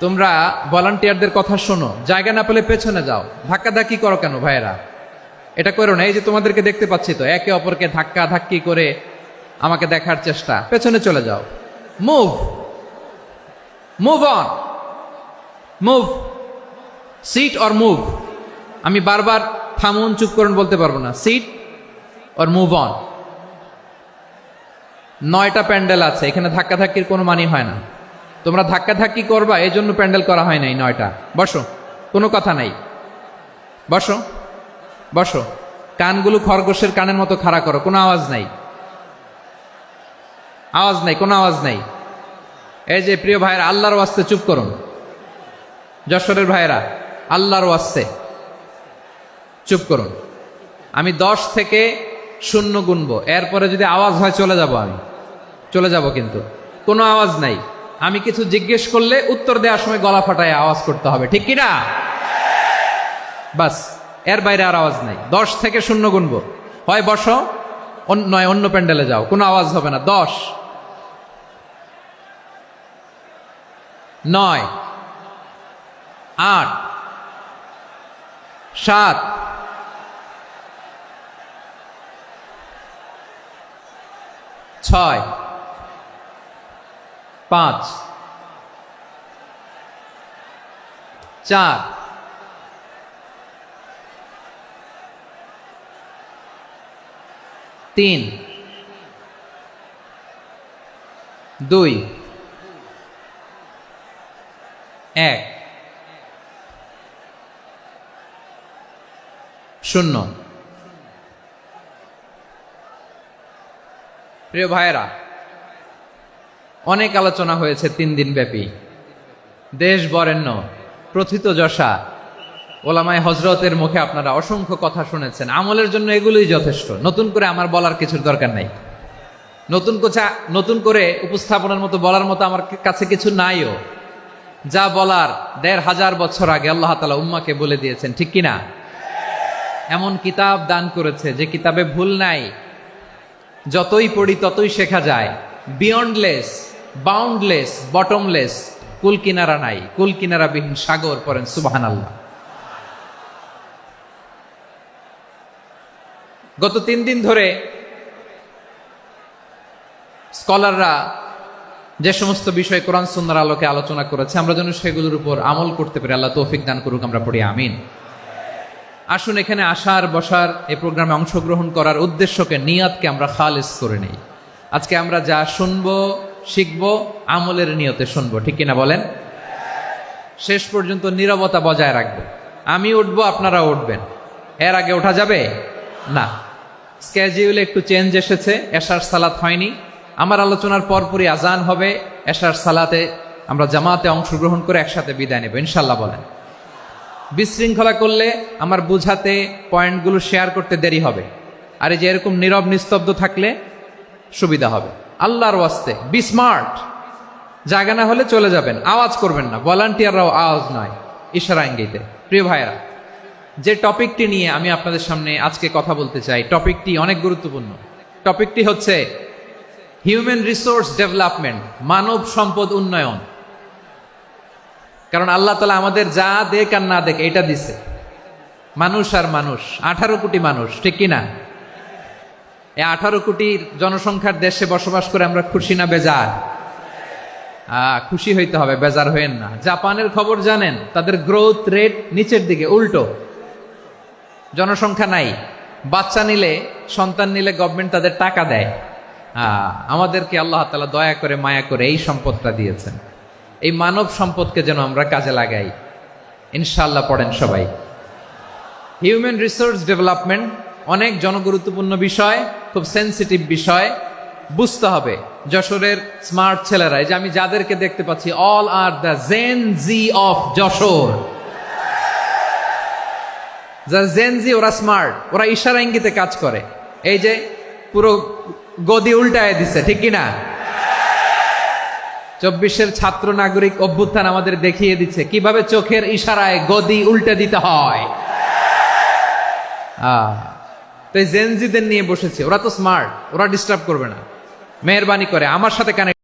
তোমরা ভলান্টিয়ারদের কথা শোনো, জায়গা না পেলে পেছনে যাও। ধাক্কাধাক্কি করো কেন ভাইয়েরা? এটা করো না। এই যে তোমাদেরকে দেখতে পাচ্ছি তো, একে অপরকে ধাক্কা ধাক্কি করে আমাকে দেখার চেষ্টা, পেছনে চলে যাও। Move move on, move, sit or move. আমি বারবার থামুন, চুপ করুন বলতে পারবো না। Sit or move on. 9টা প্যান্ডেল আছে, এখানে ধাক্কাধাক্কির কোনো মানি হয় না। তোমরা ধাক্কাধাক্কি করবা, এই জন্য প্যান্ডেল করা হয় নাই 9টা। বসো, কোনো কথা নাই, বসো বসো। কানগুলো খরগোশের কানের মতো খাড়া করো, কোনো আওয়াজ নাই, আওয়াজ নাই, কোনো আওয়াজ নাই। এই যে প্রিয় ভাইয়েরা, আল্লাহর ওয়াস্তে চুপ করুন। যশোরের ভাইয়েরা, আল্লাহর ওয়াস্তে চুপ করুন। আমি 10 থেকে 0 গুনবো, এরপরে যদি আওয়াজ হয় চলে যাব, আমি চলে যাব, কিন্তু কোনো আওয়াজ নাই। আমি কিছু জিজ্ঞেস করলে উত্তর দেওয়ার সময় গলা ফাটায় আওয়াজ করতে হবে, ঠিক কিনা? বাস, এর বাইরে আর আওয়াজ নাই। 10 থেকে 0 গুনবো, হয় বসো, নয় অন্য প্যান্ডেলে যাও, কোনো আওয়াজ হবে না। 10, 9, 8, 7, 6, 5, 4, 3, 2, 1, 0। প্রিয় ভাইয়েরা, অনেক আলোচনা হয়েছে 3 দিন ব্যাপী। দেশ বরেণ্য, প্রথিতযশা ওলামায়ে হযরতের মুখে আপনারা অসংখ্য কথা শুনেছেন। আমলের জন্য এগুলোই যথেষ্ট, নতুন করে আমার বলার কিছুর দরকার নাই। নতুন করে উপস্থাপনের মতো বলার মতো আমার কাছে কিছু নাইও। যা বলার 1500 বছর আগে আল্লাহ তাআলা উম্মাকে বলে দিয়েছেন, ঠিক কিনা? এমন কিতাব দান করেছে যে কিতাবে ভুল নাই, যতই পড়ি ততই শেখা যায়। বিয়ন্ডলেস, বাউন্ডলেস, বটমলেস, কুল কিনারা নাই, কুল কিনারা বিহীন সাগর। পড়েন সুবহানাল্লাহ। গত 3 দিন ধরে স্কলাররা যে সমস্ত বিষয় কোরআন সুন্নাহর আলোকে আলোচনা করেছে, আমরা যেন সেগুলোর উপর আমল করতে পারি। আল্লাহ তৌফিক দান করুক, আমরা পড়ি আমিন। আসুন, এখানে আসার, বসার, এই প্রোগ্রামে অংশগ্রহণ করার উদ্দেশ্যকে, নিয়াতকে আমরা খালিস করে নেই। আজকে আমরা যা শুনবো, শিখবো, আমলের নিয়তে শুনবো, ঠিক কিনা বলেন? শেষ পর্যন্ত নীরবতা বজায় রাখবো। আমি উঠবো, আপনারা উঠবেন। এর আগে ওঠা যাবে না। স্কেজিউলে একটু চেঞ্জ এসেছে, এশার সালাত হয়নি। আমার আলোচনার পরপরই আজান হবে, এশার সালাতে আমরা জামাতে অংশগ্রহণ করে একসাথে বিদায় নেব ইনশাল্লাহ। বলেন। বিশৃঙ্খলা করলে আমার বুঝাতে, পয়েন্টগুলো শেয়ার করতে দেরি হবে। আর এই যে এরকম নীরব নিস্তব্ধ থাকলে সুবিধা হবে। আল্লাহর ওয়াস্তে বি স্মার্ট। জায়গা না হলে চলে যাবেন, আওয়াজ করবেন না। ভলান্টিয়াররাও আওয়াজ নয়, ইশারা ইঙ্গিতে। প্রিয় ভাইয়েরা, যে টপিকটি নিয়ে আমি আপনাদের সামনে আজকে কথা বলতে চাই, টপিকটি অনেক গুরুত্বপূর্ণ। টপিকটি হচ্ছে হিউম্যান রিসোর্স ডেভেলপমেন্ট, মানব সম্পদ উন্নয়ন। কারণ আল্লাহ তাআলা আমাদের যা দেখ আর না দেখ এটা দিছে। মানুষ আর মানুষ, 18 কোটি মানুষ, ঠিক কিনা? এই 18 কোটি জনসংখ্যার দেশে বসবাস করে আমরা খুশি না বেজার? খুশি হইতে হবে, বেজার হইেন না। জাপানের খবর জানেন? তাদের গ্রোথ রেট নিচের দিকে, উল্টো। জনসংখ্যা নাই, বাচ্চা নিলে, সন্তান নিলে গভর্নমেন্ট তাদের টাকা দেয়। আমাদেরকে আল্লাহ তাআলা দয়া করে, মায়া করে এই সম্পদটা দিয়েছেন। এই মানব সম্পদকে যেন আমরা কাজে লাগাই ইনশাআল্লাহ। পড়েন সবাই। হিউম্যান রিসোর্স ডেভেলপমেন্ট অনেক জনগুরুত্বপূর্ণ বিষয়। খুব সেনসিটিভ বিষয়, বুঝতে হবে। যশোরের স্মার্ট ছেলেরা, এই যে আমি যাদেরকে দেখতে পাচ্ছি, all are the Gen Z of Jessore. যারা জেন জি, ওরা স্মার্ট, ওরা ইশারা ইঙ্গিতে কাজ করে। এই যে পুরো গদি উল্টায় দিছে, ঠিক কিনা? 24-এর ছাত্র নাগরিক অভ্যুত্থান আমাদের দেখিয়ে দিচ্ছে কিভাবে চোখের ইশারায় গদি উল্টে দিতে হয়। তো এই জেনজিদের নিয়ে বসেছে, ওরা তো স্মার্ট, ওরা ডিস্টার্ব করবে না। মেহেরবানি করে আমার সাথে কানেক্ট